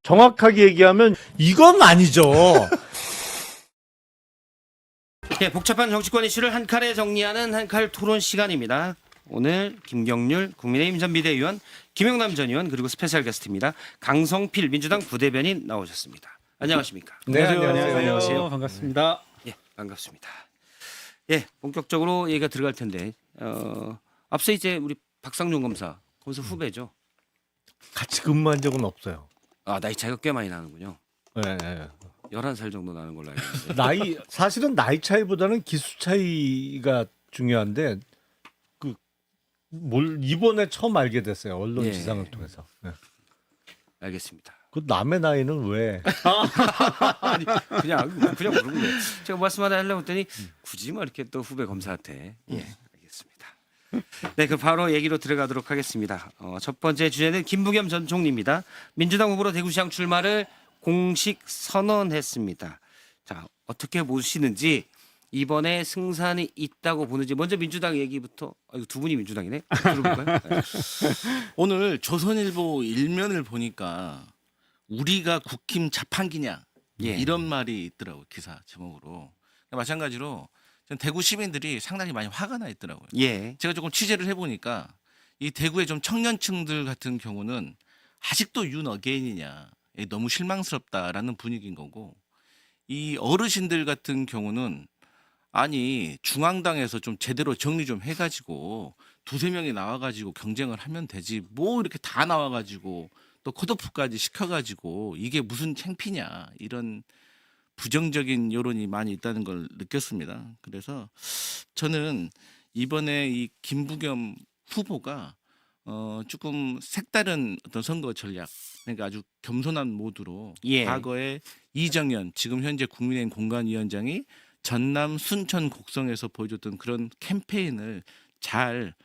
정확하게 얘기하면 이건 아니죠. 네, 복잡한 정치권 이슈를 한 칼에 정리하는 한칼 토론 시간입니다. 오늘 김경률 국민의힘 전 비대위원, 김영남 전 의원 그리고 스페셜 게스트입니다. 강성필 민주당 부대변인 나오셨습니다. 안녕하십니까? 네, 안녕하세요. 반갑습니다. 예, 반갑습니다. 예, 본격적으로 얘기가 들어갈 텐데 앞서 이제 우리 박상용 검사 후배죠. 같이 근무한 적은 없어요. 아, 나이 차이가 꽤 많이 나는군요. 네, 네. 11살 정도 나는 걸로 알고 있는데. 사실은 나이 차이보다는 기수 차이가 중요한데 이번에 처음 알게 됐어요. 언론 예. 지상을 통해서. 네. 알겠습니다. 그 남의 나이는 왜? 아니, 그냥 물은 거예요. 제가 말씀 하나 하려고 했더니 굳이 뭐 이렇게 또 후배 검사한테. 예, 알겠습니다. 네, 그럼 바로 얘기로 들어가도록 하겠습니다. 첫 번째 주제는 김부겸 전 총리입니다. 민주당 후보로 대구시장 출마를 공식 선언했습니다. 자, 어떻게 보시는지, 이번에 승산이 있다고 보는지, 먼저 민주당 얘기부터. 이거 두 분이 민주당이네. 들어볼까요? 네. 오늘 조선일보 일면을 보니까 우리가 국힘 자판기냐 예. 이런 말이 있더라고요. 기사 제목으로. 마찬가지로 전 대구 시민들이 상당히 많이 화가 나 있더라고요. 예. 제가 조금 취재를 해보니까 이 대구의 좀 청년층들 같은 경우는 아직도 윤 어게인이냐, 너무 실망스럽다라는 분위기인 거고, 이 어르신들 같은 경우는 아니 중앙당에서 좀 제대로 정리 좀 해가지고 두세 명이 나와가지고 경쟁을 하면 되지, 뭐 이렇게 다 나와가지고 또 컷오프까지 시켜가지고 이게 무슨 창피냐, 이런 부정적인 여론이 많이 있다는 걸 느꼈습니다. 그래서 저는 이번에 이 김부겸 후보가 조금 색다른 어떤 선거 전략, 그러니까 아주 겸손한 모드로 예. 과거에 이정현 지금 현재 국민의힘 공관위원장이 전남 순천 곡성에서 보여줬던 그런 캠페인을 잘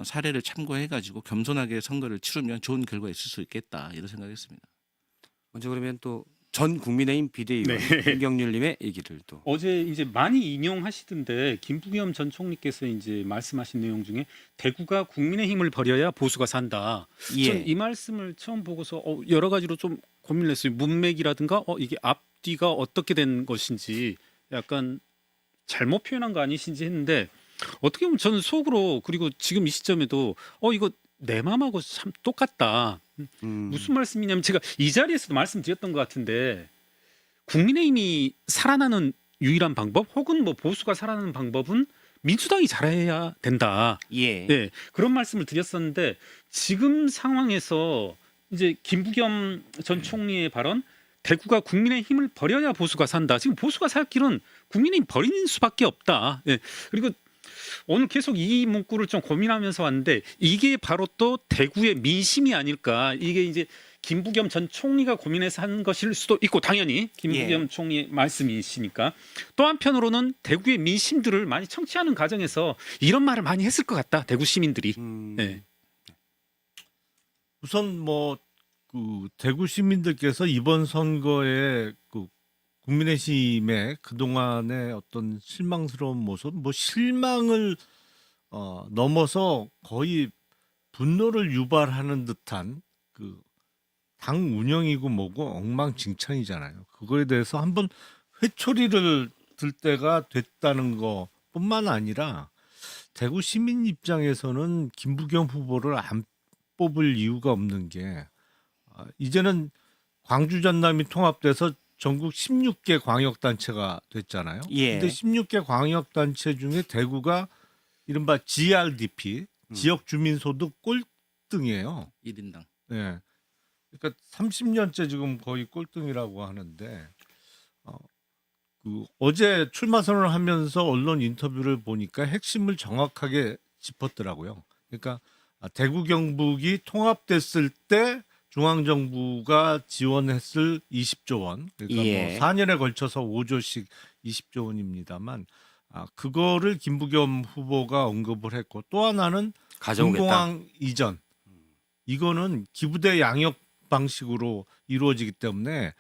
사례를 참고해가지고 겸손하게 선거를 치르면 좋은 결과가 있을 수 있겠다, 이런 생각했습니다. 먼저 그러면 또 전 국민의힘 비대위원 김경률님의 얘기를 또. 어제 이제 많이 인용하시던데 김부겸 전 총리께서 이제 말씀하신 내용 중에 대구가 국민의힘을 버려야 보수가 산다. 예. 전 이 말씀을 처음 보고서 여러 가지로 좀 고민을 했어요. 문맥이라든가 이게 앞뒤가 어떻게 된 것인지 약간 잘못 표현한 거 아니신지 했는데, 어떻게 보면 저는 속으로, 그리고 지금 이 시점에도 이거 내 맘하고 참 똑같다. 무슨 말씀이냐면, 제가 이 자리에서도 말씀드렸던 것 같은데, 국민의힘이 살아나는 유일한 방법, 혹은 뭐 보수가 살아나는 방법은 민주당이 잘해야 된다. 예. 네, 그런 말씀을 드렸었는데, 지금 상황에서 이제 김부겸 전 총리의 발언, 대구가 국민의힘을 버려야 보수가 산다. 지금 보수가 살 길은 국민의힘 버리는 수밖에 없다. 예. 그리고 오늘 계속 이 문구를 좀 고민하면서 왔는데, 이게 바로 또 대구의 민심이 아닐까. 이게 이제 김부겸 전 총리가 고민해서 한 것일 수도 있고, 당연히 김부겸 총리의 말씀이시니까, 또 한편으로는 대구의 민심들을 많이 청취하는 과정에서 이런 말을 많이 했을 것 같다, 대구 시민들이. 네. 우선 대구 시민들께서 이번 선거에 국민의힘의 그동안의 어떤 실망스러운 모습, 실망을 넘어서 거의 분노를 유발하는 듯한 당 운영이고 뭐고 엉망진창이잖아요. 그거에 대해서 한번 회초리를 들 때가 됐다는 것뿐만 아니라, 대구 시민 입장에서는 김부겸 후보를 안 뽑을 이유가 없는 게, 이제는 광주 전남이 통합돼서 전국 16개 광역단체가 됐잖아요. 예. 근데 16개 광역단체 중에 대구가 이른바 GRDP, 지역 주민소득 꼴등이에요. 1인당. 네. 그러니까 30년째 지금 거의 꼴등이라고 하는데, 어제 출마 선언을 하면서 언론 인터뷰를 보니까 핵심을 정확하게 짚었더라고요. 그러니까 대구 경북이 통합됐을 때 중앙정부가 지원했을 20조 원, 그러니까 예. 4년에 걸쳐서 5조씩 20조 원입니다만, 그거를 김부겸 후보가 언급을 했고, 또 하나는 가져오겠다. 군공항 이전, 이거는 기부대 양역 방식으로 이루어지기 때문에,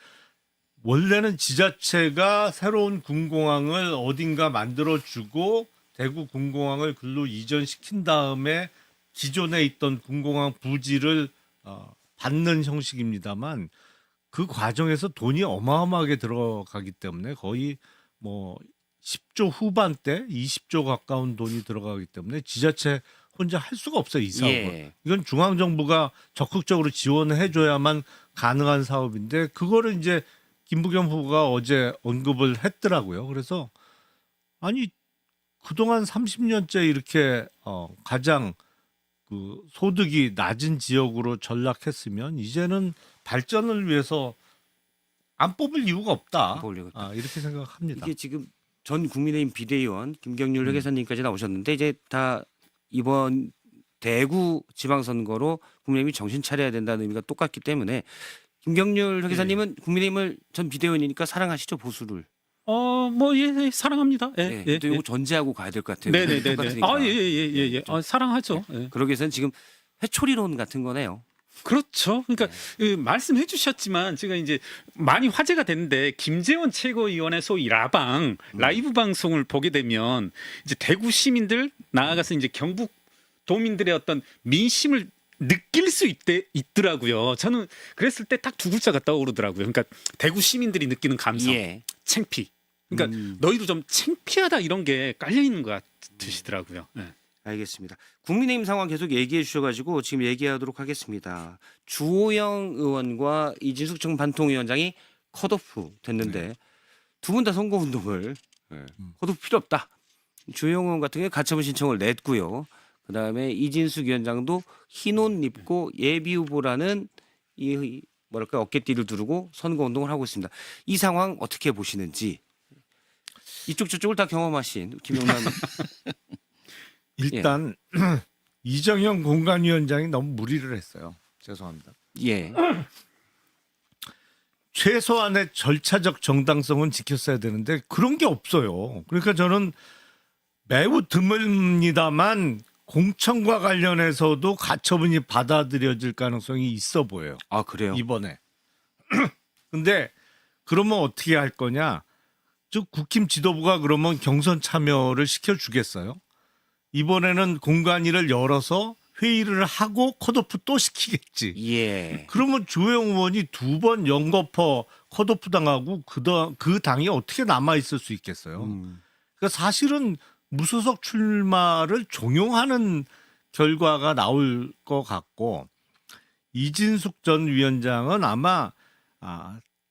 원래는 지자체가 새로운 군공항을 어딘가 만들어주고 대구 군공항을 글로 이전시킨 다음에 기존에 있던 군공항 부지를 받는 형식입니다만, 그 과정에서 돈이 어마어마하게 들어가기 때문에 거의 뭐 10조 후반대, 20조 가까운 돈이 들어가기 때문에 지자체 혼자 할 수가 없어요, 이 사업은. 예. 이건 중앙 정부가 적극적으로 지원해 줘야만 가능한 사업인데 그거를 이제 김부겸 후보가 어제 언급을 했더라고요. 그래서 아니 그동안 30년째 이렇게 가장 그 소득이 낮은 지역으로 전락했으면 이제는 발전을 위해서 안 뽑을 이유가 없다. 안 뽑을 이유가 없다. 이렇게 생각합니다. 이게 지금 전 국민의힘 비대위원 김경률 회계사님까지 나오셨는데 이제 다 이번 대구 지방선거로 국민의힘이 정신 차려야 된다는 의미가 똑같기 때문에 김경률 회계사님은 국민의힘을 전 비대위원이니까 사랑하시죠, 보수를. 예, 사랑합니다. 예, 예. 또 이거 전제하고 가야 될 것 같아요. 네네네네. 똑같으니까. 예. 사랑하죠. 예. 그러기 위해서는 지금 회초리론 같은 거네요. 그렇죠. 그러니까 말씀해 주셨지만 제가 이제 많이 화제가 됐는데 김재원 최고위원의 소위 라방 라이브 방송을 보게 되면 이제 대구 시민들 나아가서 이제 경북 도민들의 어떤 민심을 느낄 수 있더라고요. 저는 그랬을 때 딱 두 글자가 떠오르더라고요. 그러니까 대구 시민들이 느끼는 감성, 예. 창피. 그러니까 너희도 좀 창피하다 이런 게 깔려 있는 것 같으시더라고요. 예. 알겠습니다. 국민의힘 상황 계속 얘기해 주셔가지고 지금 얘기하도록 하겠습니다. 주호영 의원과 이진숙 전 반통위원장이 컷오프 됐는데 두 분 다 선거운동을 컷오프 필요 없다. 주호영 의원 같은 경우에 가처분 신청을 냈고요. 그다음에 이진숙 위원장도 흰 옷 입고 예비 후보라는 이 뭐랄까 어깨띠를 두르고 선거운동을 하고 있습니다. 이 상황 어떻게 보시는지 이쪽 저쪽을 다 경험하신 김용남 일단 이정현 공관위원장이 너무 무리를 했어요. 죄송합니다. 예. 최소한의 절차적 정당성은 지켰어야 되는데 그런 게 없어요. 그러니까 저는 매우 드뭅니다만 공천과 관련해서도 가처분이 받아들여질 가능성이 있어 보여요. 아 그래요? 이번에. 근데 그러면 어떻게 할 거냐? 즉 국힘 지도부가 그러면 경선 참여를 시켜주겠어요? 이번에는 공관위를 열어서 회의를 하고 컷오프 또 시키겠지. 예. 그러면 주호영 의원이 두 번 연거퍼 컷오프 당하고 그 당이 어떻게 남아 있을 수 있겠어요? 그러니까 사실은 무소속 출마를 종용하는 결과가 나올 것 같고 이진숙 전 위원장은 아마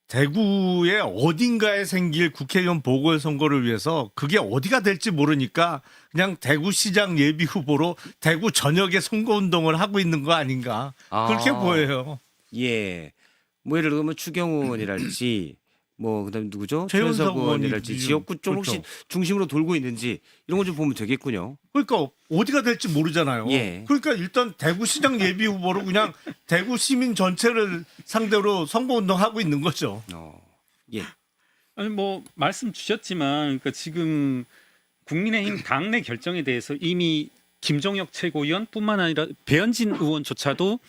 대구의 어딘가에 생길 국회의원 보궐선거를 위해서 그게 어디가 될지 모르니까 그냥 대구시장 예비 후보로 대구 전역에 선거운동을 하고 있는 거 아닌가 그렇게 보여요. 예. 뭐 예를 들면 추경호 의원이랄지 뭐 그다음에 누구죠? 최은석 최은석 의원이랄지 의원이 지역구 쪽 혹시 그렇죠. 중심으로 돌고 있는지 이런 거 좀 보면 되겠군요. 그러니까 어디가 될지 모르잖아요. 예. 그러니까 일단 대구시장 예비 후보로 그냥 대구 시민 전체를 상대로 선거운동하고 있는 거죠. 예. 아니 뭐 말씀 주셨지만 그러니까 지금 국민의힘 당내 결정에 대해서 이미 김종혁 최고위원뿐만 아니라 배현진 의원조차도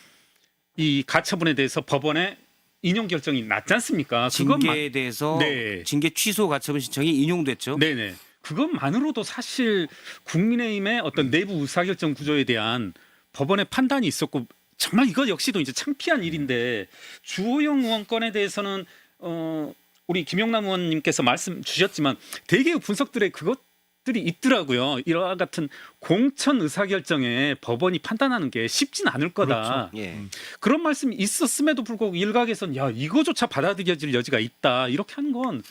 이 가처분에 대해서 법원에 인용 결정이 났지 않습니까? 징계에 대해서 네. 징계 취소 가처분 신청이 인용됐죠. 네네. 그것만으로도 사실 국민의힘의 어떤 내부 의사결정 구조에 대한 법원의 판단이 있었고 정말 이거 역시도 이제 창피한 일인데 주호영 의원 건에 대해서는 우리 김용남 의원님께서 말씀 주셨지만 대개의 분석들의 그것들이 있더라고요. 이와 같은 공천 의사결정에 법원이 판단하는 게 쉽진 않을 거다. 그렇죠. 예. 그런 말씀이 있었음에도 불구하고 일각에서는 야 이거조차 받아들여질 여지가 있다 이렇게 하는 건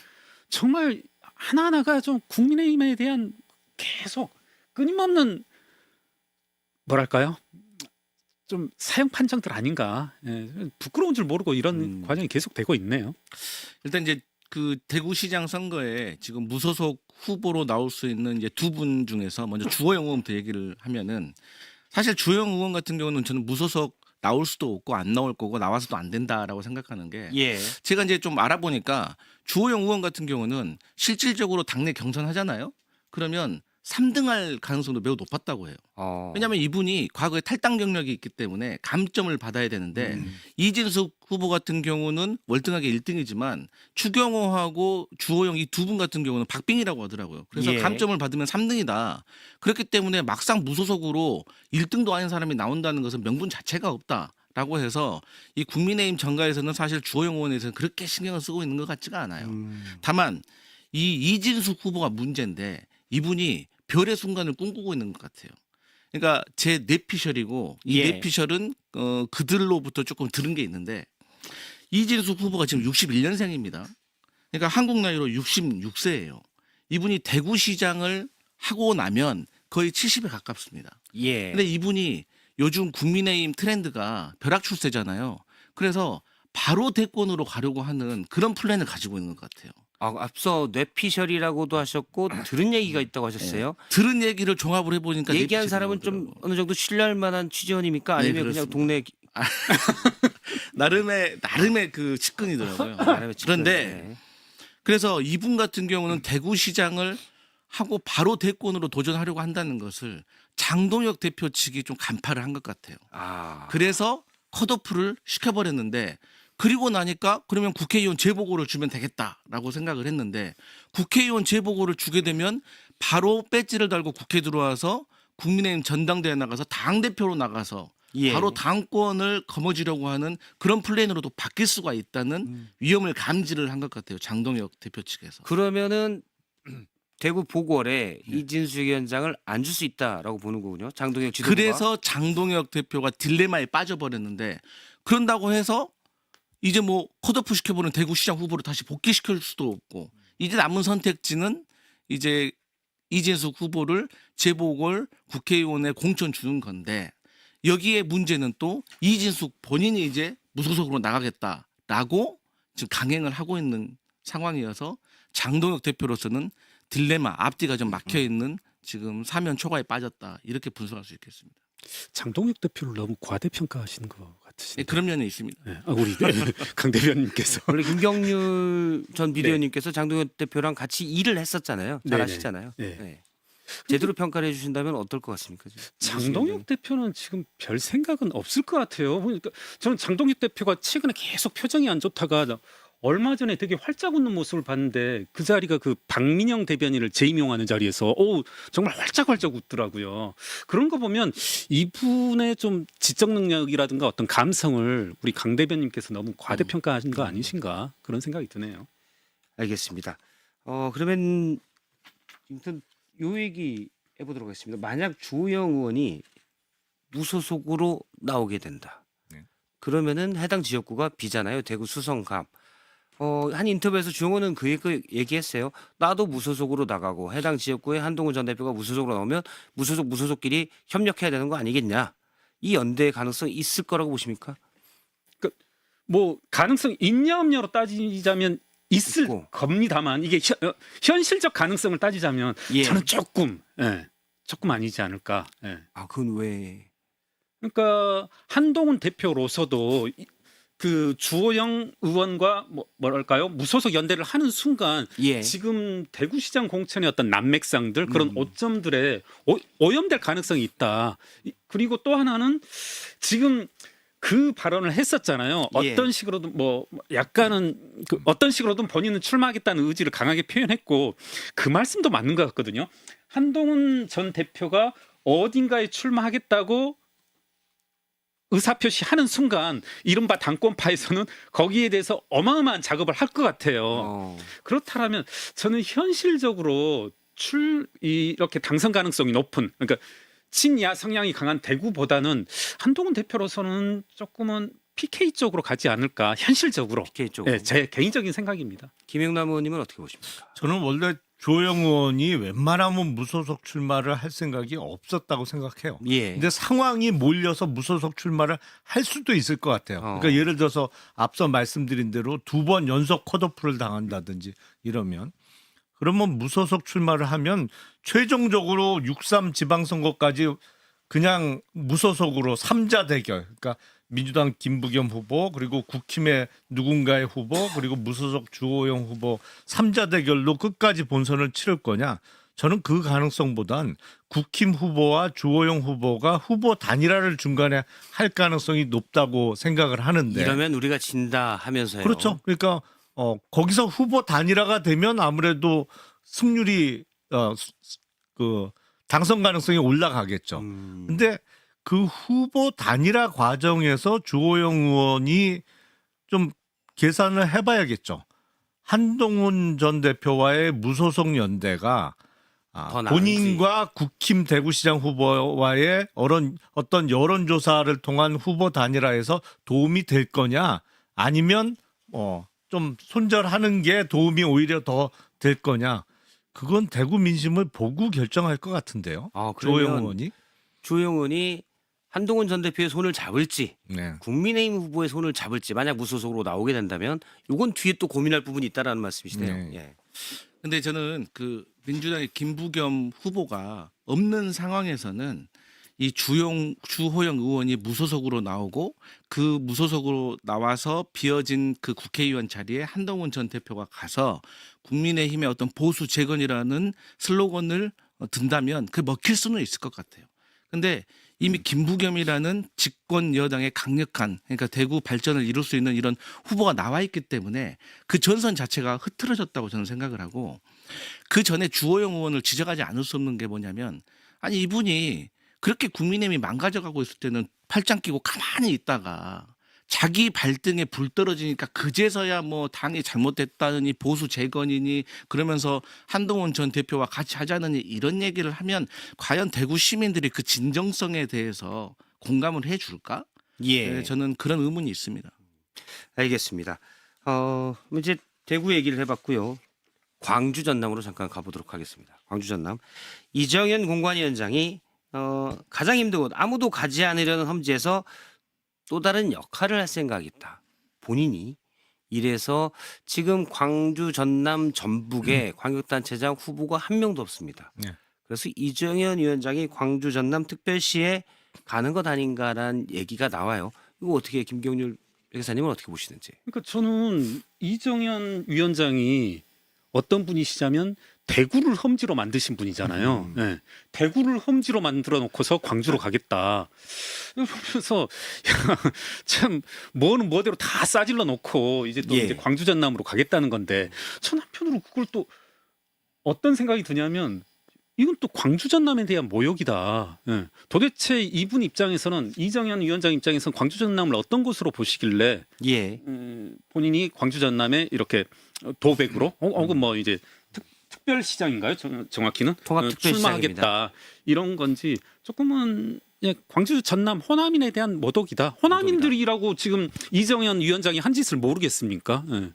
정말 하나하나가 좀 국민의힘에 대한 계속 끊임없는 뭐랄까요 좀 사형 판정들 아닌가. 예, 부끄러운 줄 모르고 이런 과정이 계속되고 있네요. 일단 이제 그 대구시장 선거에 지금 무소속 후보로 나올 수 있는 이제 두 분 중에서 먼저 주호영 의원부터 얘기를 하면은 사실 주호영 의원 같은 경우는 저는 무소속 나올 수도 없고 안 나올 거고 나와서도 안 된다라고 생각하는 게 예. 제가 이제 좀 알아보니까 주호영 의원 같은 경우는 실질적으로 당내 경선하잖아요. 그러면 3등할 가능성도 매우 높았다고 해요. 왜냐하면 이분이 과거에 탈당 경력이 있기 때문에 감점을 받아야 되는데 이진숙 후보 같은 경우는 월등하게 1등이지만 추경호하고 주호영 이 두 분 같은 경우는 박빙이라고 하더라고요. 그래서 예. 감점을 받으면 3등이다. 그렇기 때문에 막상 무소속으로 1등도 아닌 사람이 나온다는 것은 명분 자체가 없다라는 라고 해서 이 국민의힘 정가에서는 사실 주호영 의원에 대해서는 그렇게 신경을 쓰고 있는 것 같지가 않아요. 다만 이 이진숙 후보가 문제인데 이분이 별의 순간을 꿈꾸고 있는 것 같아요. 그러니까 제 뇌피셜이고 이 예. 뇌피셜은 그들로부터 조금 들은 게 있는데 이진숙 후보가 지금 61년생입니다. 그러니까 한국 나이로 66세예요. 이분이 대구시장을 하고 나면 거의 70에 가깝습니다. 예. 근데 이분이 요즘 국민의힘 트렌드가 벼락 출세잖아요. 그래서 바로 대권으로 가려고 하는 그런 플랜을 가지고 있는 것 같아요. 앞서 뇌피셜이라고도 하셨고 들은 얘기가 있다고 하셨어요. 들은 얘기를 종합을 해보니까 얘기한 뇌피셜이 사람은 좀 나오더라고요. 어느 정도 신뢰할 만한 취재원입니까? 네, 아니면 그냥 그렇습니다. 동네 나름의 그 측근이더라고요. 나름의 측근. 그런데 네. 그래서 이분 같은 경우는 대구시장을 하고 바로 대권으로 도전하려고 한다는 것을 장동혁 대표 측이 좀 간파를 한 것 같아요. 그래서 컷오프를 시켜버렸는데 그리고 나니까 그러면 국회의원 재보고를 주면 되겠다라고 생각을 했는데 국회의원 재보고를 주게 되면 바로 배지를 달고 국회에 들어와서 국민의힘 전당대회에 나가서 당대표로 나가서 예. 바로 당권을 거머쥐려고 하는 그런 플랜으로도 바뀔 수가 있다는 위험을 감지를 한 것 같아요. 장동혁 대표 측에서. 그러면은 대구 보궐에 이진숙 위원장을 안 줄 수 있다라고 보는 거군요. 장동혁 지도부가. 그래서 장동혁 대표가 딜레마에 빠져버렸는데 그런다고 해서 이제 뭐 컷오프 시켜보는 대구시장 후보를 다시 복귀시킬 수도 없고 이제 남은 선택지는 이제 이진숙 후보를 재보궐 국회의원에 공천 주는 건데 여기에 문제는 또 이진숙 본인이 이제 무소속으로 나가겠다라고 지금 강행을 하고 있는 상황이어서 장동혁 대표로서는 딜레마 앞뒤가 좀 막혀 있는 지금 사면 초과에 빠졌다 이렇게 분석할 수 있겠습니다. 장동혁 대표를 너무 과대평가하시는 것 예, 같으신데. 그런 면이 있습니다. 네. 우리 강 대변님께서 원래 김경률 전 비대위원님께서 장동혁 대표랑 같이 일을 했었잖아요. 잘 네네. 아시잖아요. 네. 네. 제대로 평가를 해주신다면 어떨 것 같습니까? 지금? 장동혁 대표는 지금 별 생각은 없을 것 같아요. 그러니까 저는 장동혁 대표가 최근에 계속 표정이 안 좋다가 얼마 전에 되게 활짝 웃는 모습을 봤는데 그 자리가 그 박민영 대변인을 재임용하는 자리에서 정말 활짝활짝 웃더라고요. 그런 거 보면 이분의 좀 지적 능력이라든가 어떤 감성을 우리 강 대변님께서 너무 과대평가하신 거 아니신가 그런 생각이 드네요. 알겠습니다. 그러면 아무튼 요 얘기 해보도록 하겠습니다. 만약 주호영 의원이 무소속으로 나오게 된다. 네. 그러면은 해당 지역구가 비잖아요. 대구 수성갑. 한 인터뷰에서 주영호는 그 얘기했어요. 나도 무소속으로 나가고 해당 지역구에 한동훈 전 대표가 무소속으로 나오면 무소속끼리 협력해야 되는 거 아니겠냐. 이 연대의 가능성이 있을 거라고 보십니까? 뭐 가능성 있냐 없냐로 따지자면 있을 있고. 겁니다만 이게 현실적 가능성을 따지자면 예. 저는 조금 아니지 않을까. 예. 그건 왜? 그러니까 한동훈 대표로서도 그 주호영 의원과 뭐랄까요 무소속 연대를 하는 순간 예. 지금 대구시장 공천의 어떤 난맥상들 그런 오점들에 오염될 가능성이 있다. 그리고 또 하나는 지금 그 발언을 했었잖아요. 예. 어떤 식으로든 약간은 어떤 식으로든 본인은 출마하겠다는 의지를 강하게 표현했고 그 말씀도 맞는 것 같거든요. 한동훈 전 대표가 어딘가에 출마하겠다고 의사표시하는 순간 이른바 당권파에서는 거기에 대해서 어마어마한 작업을 할 것 같아요. 그렇다면 저는 현실적으로 이렇게 당선 가능성이 높은 그러니까 친야 성향이 강한 대구보다는 한동훈 대표로서는 조금은 PK 쪽으로 가지 않을까 현실적으로. PK 쪽으로. 네, 제 개인적인 생각입니다. 김영남 의원님은 어떻게 보십니까? 저는 원래 주호영 의원이 웬만하면 무소속 출마를 할 생각이 없었다고 생각해요. 예. 근데 상황이 몰려서 무소속 출마를 할 수도 있을 것 같아요. 그러니까 예를 들어서 앞서 말씀드린 대로 2번 연속 컷오프를 당한다든지 이러면 그러면 무소속 출마를 하면 최종적으로 6.3 지방선거까지 그냥 무소속으로 3자 대결 그러니까 민주당 김부겸 후보 그리고 국힘의 누군가의 후보 그리고 무소속 주호영 후보 3자 대결로 끝까지 본선을 치를 거냐 저는 그 가능성보단 국힘 후보와 주호영 후보가 후보 단일화를 중간에 할 가능성이 높다고 생각을 하는데 이러면 우리가 진다 하면서요. 그렇죠. 그러니까 거기서 후보 단일화가 되면 아무래도 승률이 그 당선 가능성이 올라가겠죠. 근데 그 후보 단일화 과정에서 주호영 의원이 좀 계산을 해봐야겠죠. 한동훈 전 대표와의 무소속 연대가 더 나은지. 본인과 국힘 대구시장 후보와의 어떤 여론조사를 통한 후보 단일화에서 도움이 될 거냐, 아니면 좀 손절하는 게 도움이 오히려 더 될 거냐, 그건 대구 민심을 보고 결정할 것 같은데요. 주호영 그러면 의원이. 주호영 의원이 한동훈 전 대표의 손을 잡을지 네. 국민의힘 후보의 손을 잡을지 만약 무소속으로 나오게 된다면 이건 뒤에 또 고민할 부분이 있다라는 말씀이시네요. 네. 예. 근데 저는 그 민주당의 김부겸 후보가 없는 상황에서는 이 주호영 의원이 무소속으로 나오고 그 무소속으로 나와서 비어진 그 국회의원 자리에 한동훈 전 대표가 가서 국민의힘의 어떤 보수 재건이라는 슬로건을 든다면 그 먹힐 수는 있을 것 같아요. 근데 이미 김부겸이라는 집권 여당의 강력한, 그러니까 대구 발전을 이룰 수 있는 이런 후보가 나와 있기 때문에 그 전선 자체가 흐트러졌다고 저는 생각을 하고, 그 전에 주호영 의원을 지적하지 않을 수 없는 게 뭐냐면, 아니 이분이 그렇게 국민의힘이 망가져가고 있을 때는 팔짱 끼고 가만히 있다가 자기 발등에 불 떨어지니까 그제서야 뭐 당이 잘못됐다느니 보수 재건이니 그러면서 한동훈 전 대표와 같이 하자느니 이런 얘기를 하면 과연 대구 시민들이 그 진정성에 대해서 공감을 해줄까? 예. 네, 저는 그런 의문이 있습니다. 알겠습니다. 이제 대구 얘기를 해봤고요. 광주 전남으로 잠깐 가보도록 하겠습니다. 광주 전남 이정현 공관위원장이 가장 힘든 곳, 아무도 가지 않으려는 험지에서 또 다른 역할을 할 생각이 있다. 본인이 이래서 지금 광주 전남 전북에 광역단체장 후보가 한 명도 없습니다. 네. 그래서 이정현 위원장이 광주 전남 특별시에 가는 것 아닌가라는 얘기가 나와요. 이거 어떻게 김경률 회계사님은 어떻게 보시는지? 그러니까 저는 이정현 위원장이 어떤 분이시냐면 대구를 험지로 만드신 분이잖아요. 네. 대구를 험지로 만들어 놓고서 광주로 가겠다. 그래서 참 뭐는 뭐대로 다 싸질러 놓고 이제 또 예. 이제 광주 전남으로 가겠다는 건데, 전 한편으로 그걸 또 어떤 생각이 드냐면 이건 또 광주 전남에 대한 모욕이다. 예. 도대체 이분 입장에서는, 이정현 위원장 입장에서는 광주 전남을 어떤 곳으로 보시길래 예. 본인이 광주 전남에 이렇게 도백으로 혹은 뭐 이제 특별시장인가요? 정확히는 통합특별시장입니다. 출마하겠다 이런 건지, 조금은 광주 전남 호남인에 대한 모독이다. 호남인들이라고 지금 이정현 위원장이 한 짓을 모르겠습니까? 예.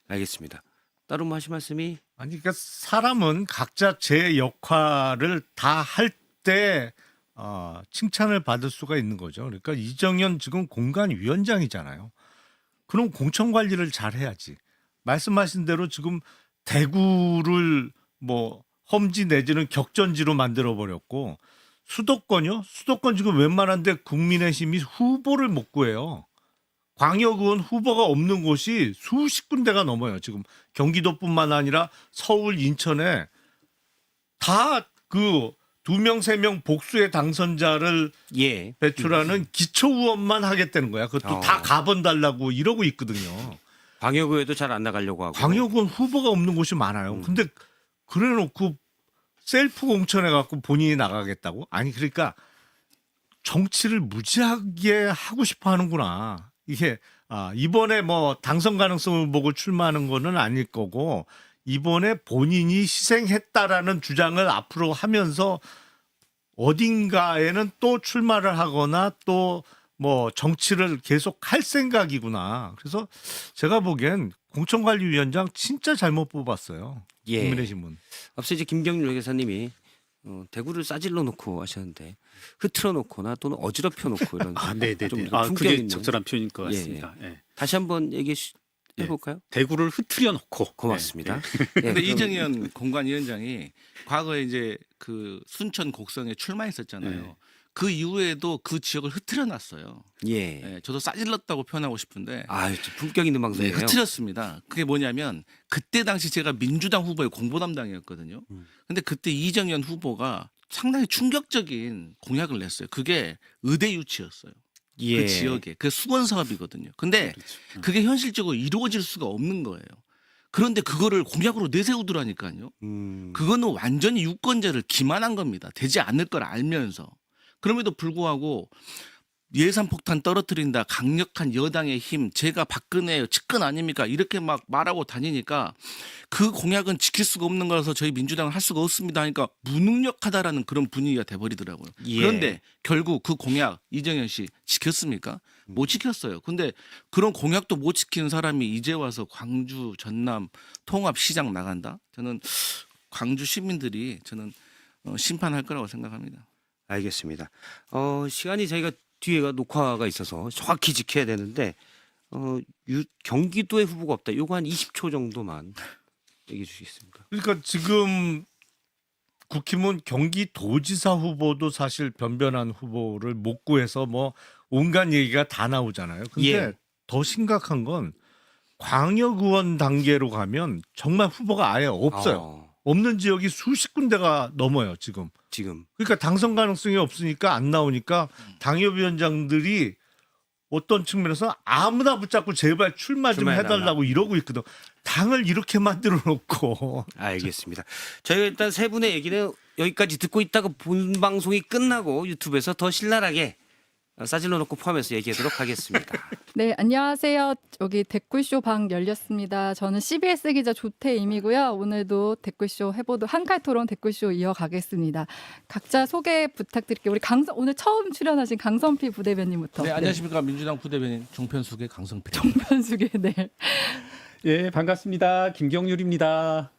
알겠습니다. 따로 뭐 하실 말씀이? 아니 그러니까 사람은 각자 제 역할을 다 할 때 칭찬을 받을 수가 있는 거죠. 그러니까 이정현 지금 공관위원장이잖아요. 그럼 공천 관리를 잘 해야지. 말씀하신 대로 지금 대구를 뭐 험지 내지는 격전지로 만들어 버렸고, 수도권요? 수도권 지금 웬만한데 국민의힘이 후보를 못 구해요. 광역의원 후보가 없는 곳이 수십 군데가 넘어요. 지금 경기도뿐만 아니라 서울, 인천에 다 그 2명, 3명 복수의 당선자를 예. 배출하는 기초의원만 하겠다는 거야. 그것도 다 가번 달라고 이러고 있거든요. 광역의회도 잘 안 나가려고 하고. 광역은 후보가 없는 곳이 많아요. 근데 그래놓고 셀프 공천해 갖고 본인이 나가겠다고? 아니 그러니까 정치를 무지하게 하고 싶어 하는구나. 이게 이번에 뭐 당선 가능성을 보고 출마하는 거는 아닐 거고, 이번에 본인이 희생했다라는 주장을 앞으로 하면서 어딘가에는 또 출마를 하거나 또 뭐 정치를 계속 할 생각이구나. 그래서 제가 보기엔 공천관리위원장 진짜 잘못 뽑았어요. 예. 국민의힘은. 앞서 이제 김경률 회계사님이 대구를 싸질러 놓고 하셨는데, 흐트러 놓거나 또는 어지럽혀 놓고 이런 네네네. 좀 그게 품격 있는. 적절한 표현인 것 예, 같습니다. 예. 다시 한번 얘기해 볼까요? 대구를 흐트려 놓고. 고맙습니다. 예, 근데 그럼- 이정현 공관위원장이 과거에 이제 그 순천 곡성에 출마했었잖아요. 네. 그 이후에도 그 지역을 흐트려 놨어요. 예. 예, 저도 싸질렀다고 표현하고 싶은데 아, 품격 있는 네, 방송이에요. 흐트렸습니다. 그게 뭐냐면 그때 당시 제가 민주당 후보의 공보 담당이었거든요. 근데 그때 이정현 후보가 상당히 충격적인 공약을 냈어요. 그게 의대 유치였어요. 예. 그 지역에. 그 수건 사업이거든요. 근데 그렇죠. 그게 현실적으로 이루어질 수가 없는 거예요. 그런데 그거를 공약으로 내세우더라니까요. 그거는 완전히 유권자를 기만한 겁니다. 되지 않을 걸 알면서. 그럼에도 불구하고 예산 폭탄 떨어뜨린다, 강력한 여당의 힘, 제가 박근혜 측근 아닙니까? 이렇게 막 말하고 다니니까 그 공약은 지킬 수가 없는 거라서 저희 민주당은 할 수가 없습니다 하니까 무능력하다라는 그런 분위기가 돼버리더라고요. 예. 그런데 결국 그 공약 이정현 씨 지켰습니까? 못 지켰어요. 근데 그런 공약도 못 지키는 사람이 이제 와서 광주, 전남 통합시장 나간다? 저는 광주 시민들이 저는 심판할 거라고 생각합니다. 알겠습니다. 시간이 저희가 뒤에가 녹화가 있어서 정확히 지켜야 되는데 경기도에 후보가 없다. 요거 한 20초 정도만 얘기해 주시겠습니까? 그러니까 지금 국힘은 경기도지사 후보도 사실 변변한 후보를 못 구해서 뭐 온갖 얘기가 다 나오잖아요. 근데 예. 더 심각한 건 광역의원 단계로 가면 정말 후보가 아예 없어요. 없는 지역이 수십 군데가 넘어요, 지금. 지금 그러니까 당선 가능성이 없으니까 안 나오니까 당협위원장들이 어떤 측면에서 아무나 붙잡고 제발 출마 좀 출마해달라. 해달라고 이러고 있거든. 당을 이렇게 만들어 놓고. 알겠습니다. 저희가 일단 세 분의 얘기는 여기까지 듣고 있다가 본 방송이 끝나고 유튜브에서 더 신랄하게 싸질러 놓고 포함해서 얘기하도록 하겠습니다. 네, 안녕하세요. 여기 댓글쇼 방 열렸습니다. 저는 CBS 기자 조태임이고요. 오늘도 댓글쇼 해보도 한칼토론 댓글쇼 이어가겠습니다. 각자 소개 부탁드릴게요. 우리 오늘 처음 출연하신 강성필 부대변인부터. 네, 안녕하십니까. 민주당 부대변인 종편숙의 강성필. 정편숙의 네. 예, 반갑습니다. 김경률입니다.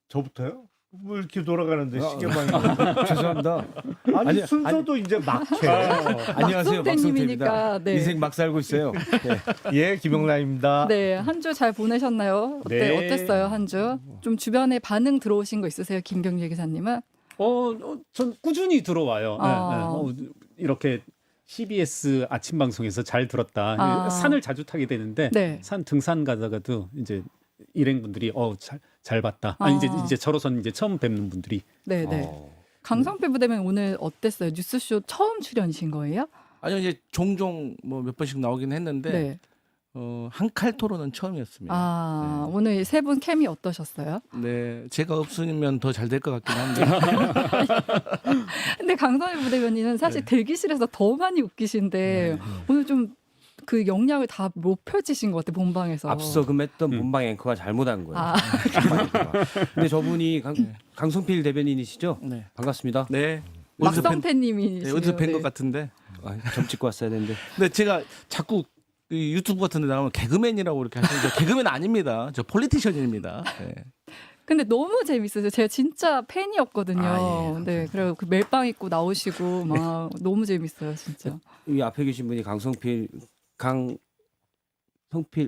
저부터요? 왜 이렇게 돌아가는데 시계방이. 죄송합니다. 아니 순서도 이제 막해. 안녕하세요, 막성태님이니까, 박성태입니다. 네. 인생 막 살고 있어요. 네. 예, 김영란입니다. 네, 한 주 잘 보내셨나요? 네. 어땠어요, 한 주? 좀 주변에 반응 들어오신 거 있으세요, 김경유 기사님은? 전 꾸준히 들어와요. 어. 이렇게 CBS 아침 방송에서 잘 들었다. 아. 산을 자주 타게 되는데 네. 산 등산 가다가도 이제 일행분들이 잘 봤다. 아니 이제 저로선 이제 처음 뵙는 분들이 네, 네. 강성필 부대변인 오늘 어땠어요? 뉴스쇼 처음 출연이신 거예요? 아니요, 이제 종종 뭐 몇 번씩 나오긴 했는데 네. 한 칼 토론은 처음이었습니다. 아, 오늘 세 분 케미 어떠셨어요? 네, 제가 없으면 더 잘 될 것 같긴 한데. 근데 강성필 부대변인은 사실 대기실에서 더 많이 웃기신데 오늘 좀 그 역량을 다 못 펼치신 것 같아요, 본방에서. 앞서 금했던 본방 앵커가 잘못한 거예요. 아. 본방 앵커가. 근데 저분이 강성필 대변인이시죠? 네. 반갑습니다. 네. 막성태님이시네요. 어디서 뵌 것 네. 같은데. 점 찍고 왔어야 되는데. 근데 제가 자꾸 이 유튜브 같은 데 나오면 개그맨이라고 이렇게 하시는데 개그맨 아닙니다. 저 폴리티션입니다. 네. 근데 너무 재밌으세요. 제가 진짜 팬이었거든요. 아, 예, 네, 그리고 그 멜빵 입고 나오시고 막 너무 재밌어요, 진짜. 이 앞에 계신 분이 강성필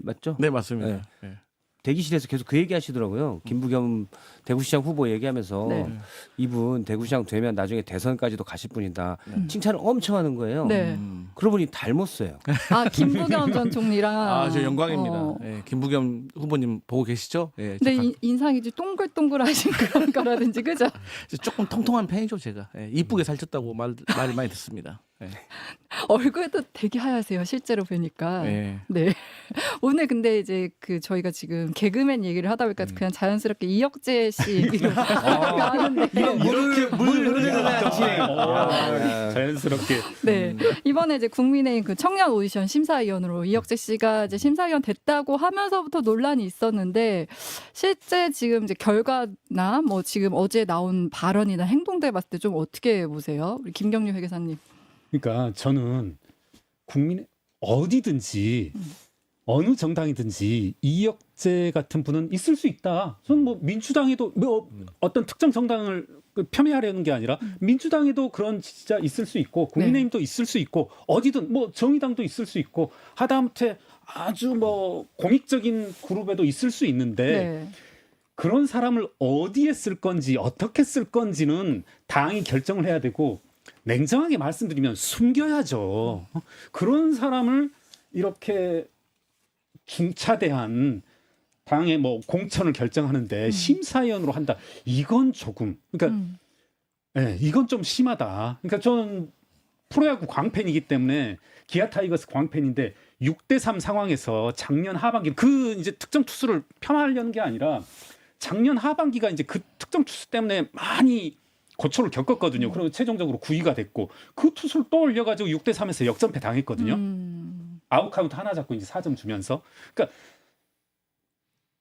맞죠? 네, 맞습니다. 네. 대기실에서 계속 그 얘기 하시더라고요. 김부겸 대구시장 후보 얘기하면서 네. 이분 대구시장 되면 나중에 대선까지도 가실 분이다. 칭찬을 엄청 하는 거예요. 네. 그러고 보니 닮았어요. 아, 김부겸 전 총리랑. 아, 저 영광입니다. 어. 네, 김부겸 후보님 보고 계시죠? 네, 근데 인상이 좀 동글동글하신 그런 거라든지 그죠? 조금 통통한 편이죠, 제가. 네, 이쁘게 살쪘다고 말을 많이 듣습니다. 네. 얼굴도 되게 하얗세요, 실제로 뵈니까. 네. 네. 오늘 근데 이제 그 저희가 지금 개그맨 얘기를 하다 보니까 그냥 자연스럽게 이혁재 씨 얘기로 하는데. 물 흐르는 자연스럽게 네. 이번에 이제 국민의힘 그 청년 오디션 심사위원으로 이혁재 씨가 이제 심사위원 됐다고 하면서부터 논란이 있었는데 실제 지금 이제 결과나 뭐 지금 어제 나온 발언이나 행동들 봤을 때 좀 어떻게 보세요? 우리 김경유 회계사님. 그러니까 저는 국민 어디든지 어느 정당이든지 이혁재 같은 분은 있을 수 있다. 저는 뭐 민주당에도 뭐 어떤 특정 정당을 폄훼하려는 게 아니라 민주당에도 그런 지지자 있을 수 있고 국민의힘도 있을 수 있고 어디든 뭐 정의당도 있을 수 있고 하다못해 아주 뭐 공익적인 그룹에도 있을 수 있는데 네. 그런 사람을 어디에 쓸 건지 어떻게 쓸 건지는 당이 결정을 해야 되고 냉정하게 말씀드리면 숨겨야죠. 그런 사람을 이렇게 중차대한 당의 뭐 공천을 결정하는데 심사위원으로 한다. 이건 조금 그러니까 네, 이건 좀 심하다. 그러니까 저는 프로야구 광팬이기 때문에 기아 타이거스 광팬인데 6대3 상황에서 작년 하반기 그 이제 특정 투수를 폄하하려는 게 아니라 작년 하반기가 이제 그 특정 투수 때문에 많이 고초를 겪었거든요. 그리고 최종적으로 9위가 됐고 그 투수를 또 올려가지고 6대 3에서 역전패 당했거든요. 아웃카운트 하나 잡고 이제 4점 주면서 그러니까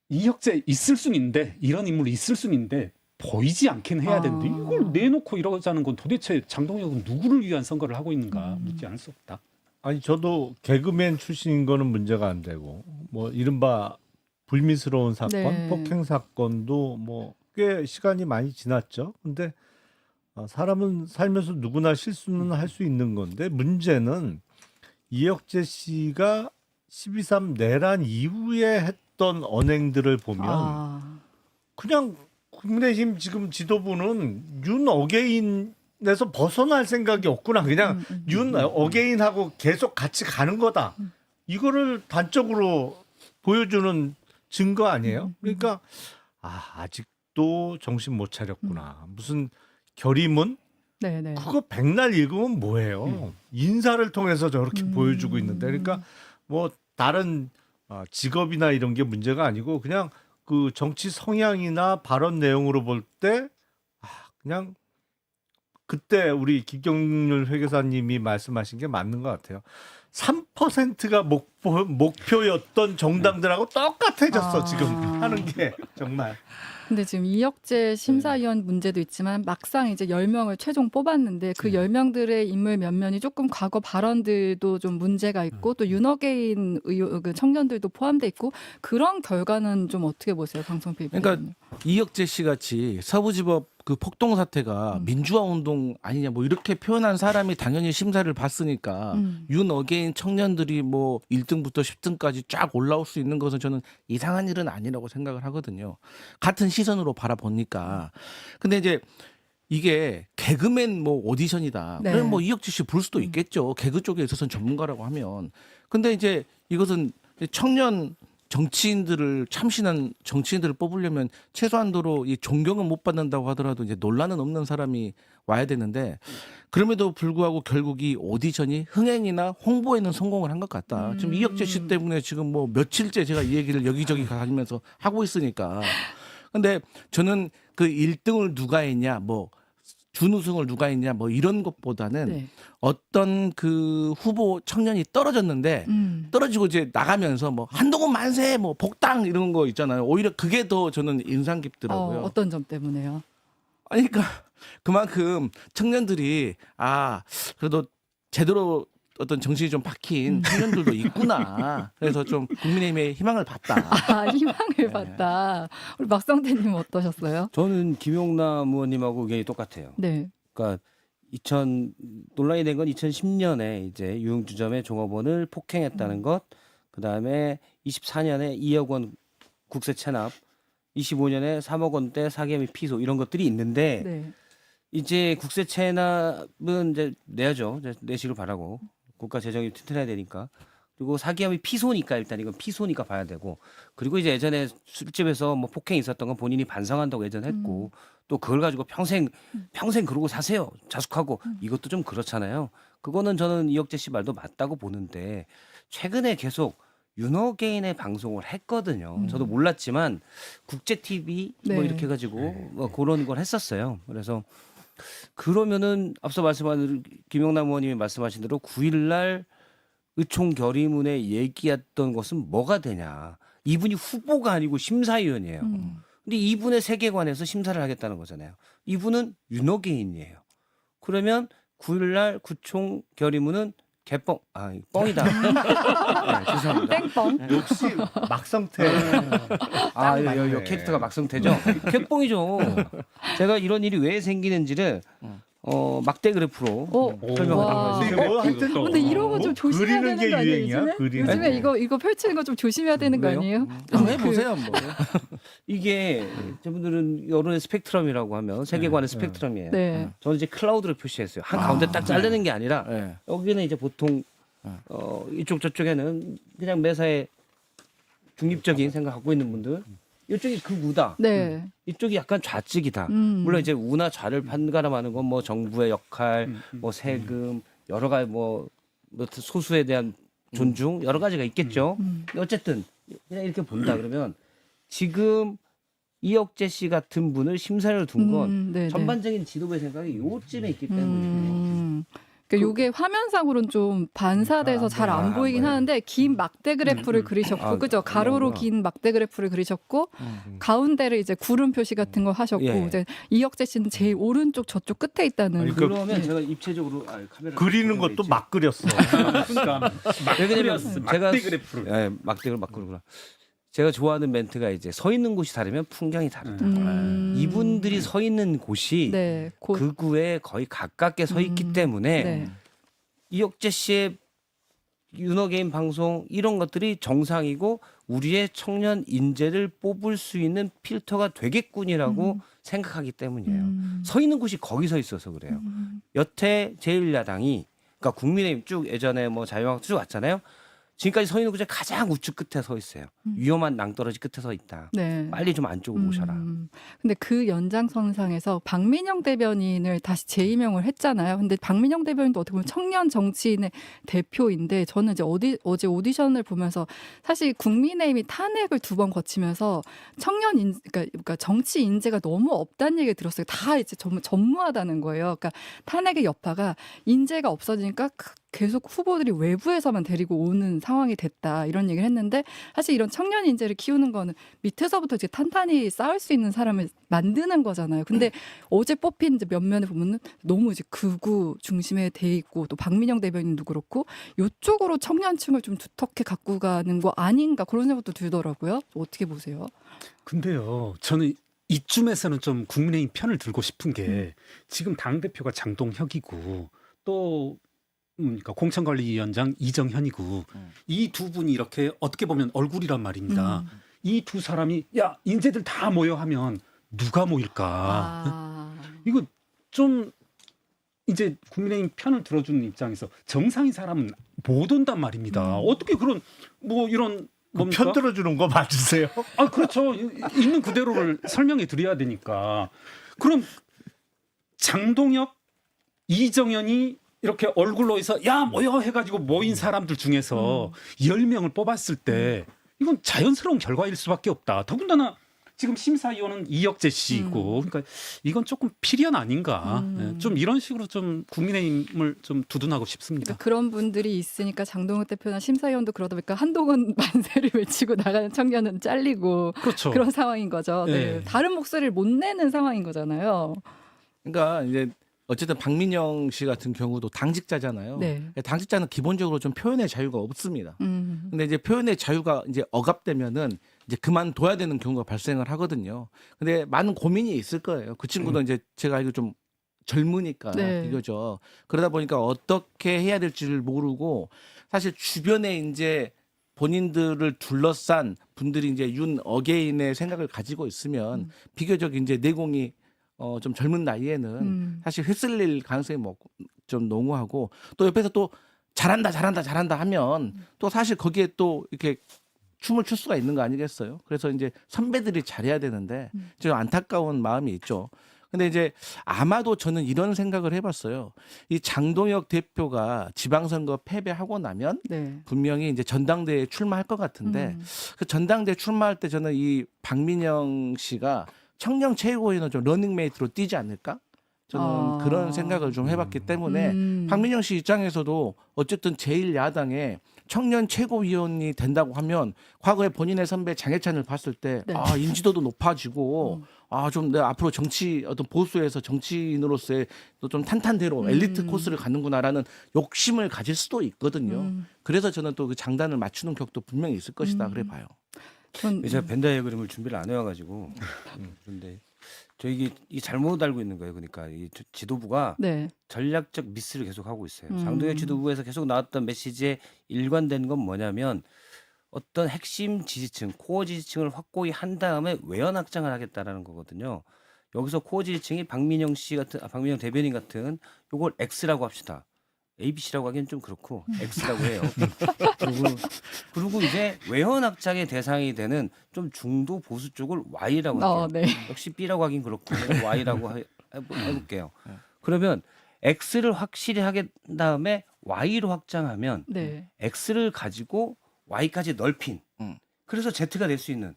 이혁재 있을 수는 있는데 이런 인물이 있을 수는 있는데 보이지 않긴 해야 되는데 이걸 내놓고 이러자는 건 도대체 장동혁은 누구를 위한 선거를 하고 있는가 묻지 않을 수 없다. 아니 저도 개그맨 출신인 거는 문제가 안 되고 뭐 이른바 불미스러운 사건, 네. 폭행 사건도 뭐 꽤 시간이 많이 지났죠. 근데 사람은 살면서 누구나 실수는 할 수 있는 건데 문제는 이혁재 씨가 12.3 내란 이후에 했던 언행들을 보면 그냥 국민의힘 지금 지도부는 윤 어게인에서 벗어날 생각이 없구나. 그냥 윤 어게인하고 계속 같이 가는 거다. 이거를 단적으로 보여주는 증거 아니에요? 그러니까 아직도 정신 못 차렸구나. 무슨 결의문? 네네. 그거 백날 읽으면 뭐예요? 인사를 통해서 저렇게 보여주고 있는데, 그러니까 뭐 다른 직업이나 이런 게 문제가 아니고 그냥 그 정치 성향이나 발언 내용으로 볼 때 그냥 그때 우리 김경률 회계사님이 말씀하신 게 맞는 것 같아요. 3%가 목표였던 정당들하고 똑같아졌어 지금 하는 게 정말. 근데 지금 이혁재 심사위원 문제도 있지만 막상 이제 10명을 최종 뽑았는데 그 10명들의 인물 면면이 조금 과거 발언들도 좀 문제가 있고 또 윤어게인 그 청년들도 포함돼 있고 그런 결과는 좀 어떻게 보세요, 강성필 그러니까 비대위원님? 이혁재 씨 같이 서부지법 그 폭동 사태가 민주화 운동 아니냐 뭐 이렇게 표현한 사람이 당연히 심사를 봤으니까 윤 어게인 청년들이 뭐 1등부터 10등까지 쫙 올라올 수 있는 것은 저는 이상한 일은 아니라고 생각을 하거든요. 같은 시선으로 바라보니까. 근데 이제 이게 개그맨 뭐 오디션이다. 네. 그럼 뭐 이혁재 씨 볼 수도 있겠죠. 개그 쪽에 있어서는 전문가라고 하면. 근데 이제 이것은 청년 정치인들을 참신한 정치인들을 뽑으려면 최소한도로 이 존경은 못 받는다고 하더라도 이제 논란은 없는 사람이 와야 되는데 그럼에도 불구하고 결국 이 오디션이 흥행이나 홍보에는 성공을 한 것 같다. 지금 이혁재 씨 때문에 지금 뭐 며칠째 제가 이 얘기를 여기저기 다니면서 하고 있으니까. 근데 저는 그 1등을 누가 했냐 뭐 준우승을 누가 했냐 뭐 이런 것보다는 네. 어떤 그 후보 청년이 떨어졌는데 떨어지고 이제 나가면서 뭐 한동훈 만세 뭐 복당 이런 거 있잖아요. 오히려 그게 더 저는 인상 깊더라고요. 어떤 점 때문에요? 아니 그러니까 그만큼 청년들이 그래도 제대로 어떤 정신이 좀 박힌 청년들도 있구나. 그래서 좀 국민의힘의 희망을 봤다. 희망을 봤다. 우리 막성태님 어떠셨어요? 저는 김용남 의원님하고 의견이 똑같아요. 네. 그러니까 논란이 된 건 2010년에 이제 유흥주점의 종업원을 폭행했다는 것, 그 다음에 24년에 2억 원 국세 체납, 25년에 3억 원대 사기 혐의 피소 이런 것들이 있는데 네. 이제 국세 체납은 이제 내야죠. 이제 내시길 바라고 국가 재정이 튼튼해야 되니까. 그리고 사기 혐의 피소니까 일단 이건 피소니까 봐야 되고 그리고 이제 예전에 술집에서 뭐 폭행이 있었던 건 본인이 반성한다고 예전 했고 또 그걸 가지고 평생 그러고 사세요 자숙하고 이것도 좀 그렇잖아요. 그거는 저는 이혁재 씨 말도 맞다고 보는데 최근에 계속 윤어게인의 방송을 했거든요. 저도 몰랐지만 국제 TV 뭐 네. 이렇게 해가지고 뭐 그런 걸 했었어요. 그래서 그러면은 앞서 말씀하신 김용남 의원님이 말씀하신 대로 9일날 의총 결의문에 얘기했던 것은 뭐가 되냐. 이분이 후보가 아니고 심사위원이에요. 근데 이분의 세계관에서 심사를 하겠다는 거잖아요. 이분은 윤어게인이에요. 그러면 9일날 구총 결의문은 뻥이다. 네, 죄송합니다. 땡뻥. 역시 막성태. 요 캐릭터가 막성태죠. 개뻥이죠. 제가 이런 일이 왜 생기는지를 막대 그래프로 와. 설명을 뭐 하여튼 근데 이런 거 좀 조심해야 그리는 되는 게 거 아니에요? 유행이야? 요즘에? 그리는 요즘에 게. 이거 펼치는 거 좀 조심해야 되는 거 왜요? 아니에요? 한번 해보세요 한번. 이게 저분들은 여론의 스펙트럼이라고 하면 세계관의 스펙트럼이에요. 네. 저는 이제 클라우드를 표시했어요. 한 가운데 딱 자르는 게 아니라 네. 여기는 이제 보통 이쪽 저쪽에는 그냥 매사에 중립적인 생각 갖고 있는 분들 이쪽이 극우다. 네. 이쪽이 약간 좌측이다. 물론 이제 우나 좌를 판가름하는 건 뭐 정부의 역할, 뭐 세금 여러 가지 뭐 소수에 대한 존중 여러 가지가 있겠죠. 근데 어쨌든 그냥 이렇게 본다 그러면 지금 이혁재 씨 같은 분을 심사를 둔 건 네네. 전반적인 지도부의 생각이 요쯤에 있기 때문이에요. 그러니까 요게 화면상으로는 좀 반사돼서 잘 안 보이긴 하는데 긴 막대 그래프를 그리셨고 아, 그죠? 가로로 그렇구나. 긴 막대 그래프를 그리셨고 가운데를 이제 구름 표시 같은 거 하셨고 예. 이제 이혁재 씨는 제일 오른쪽 저쪽 끝에 있다는 아니, 그러면 제가 입체적으로 카메라 그리는 것도 막 그렸어. 그러니까 왜냐면 제가 막대 그래프를. 예, 막대를 막 그러구나. 제가 좋아하는 멘트가 이제 서 있는 곳이 다르면 풍경이 다르다. 이분들이 서 있는 곳이 네, 곧 그 구에 거의 가깝게 서 있기 때문에 네. 이혁재 씨의 윤어게임 방송 이런 것들이 정상이고 우리의 청년 인재를 뽑을 수 있는 필터가 되겠군이라고 생각하기 때문이에요. 서 있는 곳이 거기 서 있어서 그래요. 여태 제1야당이 그러니까 국민의힘 쭉 예전에 뭐 자유한국당 쭉 왔잖아요. 지금까지 서 있는 곳에 가장 우측 끝에 서 있어요. 위험한 낭떠러지 끝에 서 있다. 네. 빨리 좀 안쪽으로 오셔라. 근데 그 연장선상에서 박민영 대변인을 다시 재임명을 했잖아요. 근데 박민영 대변인도 어떻게 보면 청년 정치인의 대표인데 저는 이제 어제 오디션을 보면서 사실 국민의힘이 탄핵을 2번 거치면서 그러니까 정치 인재가 너무 없다는 얘기를 들었어요. 다 이제 전무하다는 거예요. 그러니까 탄핵의 여파가 인재가 없어지니까 계속 후보들이 외부에서만 데리고 오는 상황이 됐다 이런 얘기를 했는데 사실 이런 청년 인재를 키우는 거는 밑에서부터 이제 탄탄히 쌓을 수 있는 사람을 만드는 거잖아요. 근데 어제 뽑힌 이제 면면을 보면은 너무 이제 극우 중심에 돼 있고 또 박민영 대변인도 그렇고 이쪽으로 청년층을 좀 두텁게 갖고 가는 거 아닌가 그런 생각도 들더라고요. 어떻게 보세요? 근데요, 저는 이쯤에서는 좀 국민의힘 편을 들고 싶은 게 지금 당 대표가 장동혁이고 또 그러니까 공천관리위원장 이정현이고 이 두 분이 이렇게 어떻게 보면 얼굴이란 말입니다. 이 두 사람이 야 인재들 다 모여 하면 누가 모일까? 이거 좀 이제 국민의힘 편을 들어주는 입장에서 정상인 사람은 못 온단 말입니다. 어떻게 그런 뭐 이런 뭡니까? 편 들어주는 거 맞으세요? 아 그렇죠. 있는 그대로를 설명해 드려야 되니까. 그럼 장동혁, 이정현이 이렇게 얼굴로 해서 야 모여 해가지고 모인 사람들 중에서 10명을 뽑았을 때 이건 자연스러운 결과일 수밖에 없다. 더군다나 지금 심사위원은 이혁재 씨이고 그러니까 이건 조금 필연 아닌가. 네, 좀 이런 식으로 좀 국민의힘을 좀 두둔하고 싶습니다. 그러니까 그런 분들이 있으니까 장동혁 대표나 심사위원도 그러다 보니까 한동훈 만세를 외치고 나가는 청년은 잘리고 그렇죠. 그런 상황인 거죠. 네. 네. 다른 목소리를 못 내는 상황인 거잖아요. 그러니까 이제 어쨌든 박민영 씨 같은 경우도 당직자잖아요. 네. 당직자는 기본적으로 좀 표현의 자유가 없습니다. 근데 이제 표현의 자유가 이제 억압되면은 이제 그만둬야 되는 경우가 발생을 하거든요. 근데 많은 고민이 있을 거예요. 그 친구도 이제 제가 알기로 좀 젊으니까 네. 비교적 그러다 보니까 어떻게 해야 될지를 모르고 사실 주변에 이제 본인들을 둘러싼 분들이 이제 윤 어게인의 생각을 가지고 있으면 비교적 이제 내공이 좀 젊은 나이에는 사실 휩쓸릴 가능성이 뭐 좀 농후하고 또 옆에서 또 잘한다 하면 또 사실 거기에 또 이렇게 춤을 출 수가 있는 거 아니겠어요? 그래서 이제 선배들이 잘해야 되는데 좀 안타까운 마음이 있죠. 근데 이제 아마도 저는 이런 생각을 해봤어요. 이 장동혁 대표가 지방선거 패배하고 나면 네. 분명히 이제 전당대회에 출마할 것 같은데 그 전당대회 출마할 때 저는 이 박민영 씨가 청년 최고위원은 좀 러닝메이트로 뛰지 않을까? 저는 그런 생각을 좀 해봤기 때문에 박민영 씨 입장에서도 어쨌든 제1야당의 청년 최고위원이 된다고 하면 과거에 본인의 선배 장해찬을 봤을 때 네. 인지도도 높아지고 좀 내가 앞으로 정치 어떤 보수에서 정치인으로서의 또 좀 탄탄대로 엘리트 코스를 가는구나라는 욕심을 가질 수도 있거든요. 그래서 저는 또 그 장단을 맞추는 격도 분명히 있을 것이다 그래 봐요. 제가 벤다이어 그림을 준비를 안 해와가지고 그런데 저희 이 잘못 알고 있는 거예요. 그러니까 이 지도부가 네. 전략적 미스를 계속 하고 있어요. 장동혁 지도부에서 계속 나왔던 메시지에 일관된 건 뭐냐면 어떤 핵심 지지층, 코어 지지층을 확고히 한 다음에 외연 확장을 하겠다라는 거거든요. 여기서 코어 지지층이 박민영 대변인 같은 요걸 X라고 합시다. ABC라고 하기엔 좀 그렇고 X라고 해요. 그리고 이제 외연 확장의 대상이 되는 좀 중도 보수 쪽을 Y라고 할게요. 네. 역시 B라고 하긴 그렇고 Y라고 해볼게요. 그러면 X를 확실히 하게 다음에 Y로 확장하면 네. X를 가지고 Y까지 넓힌 그래서 Z가 될 수 있는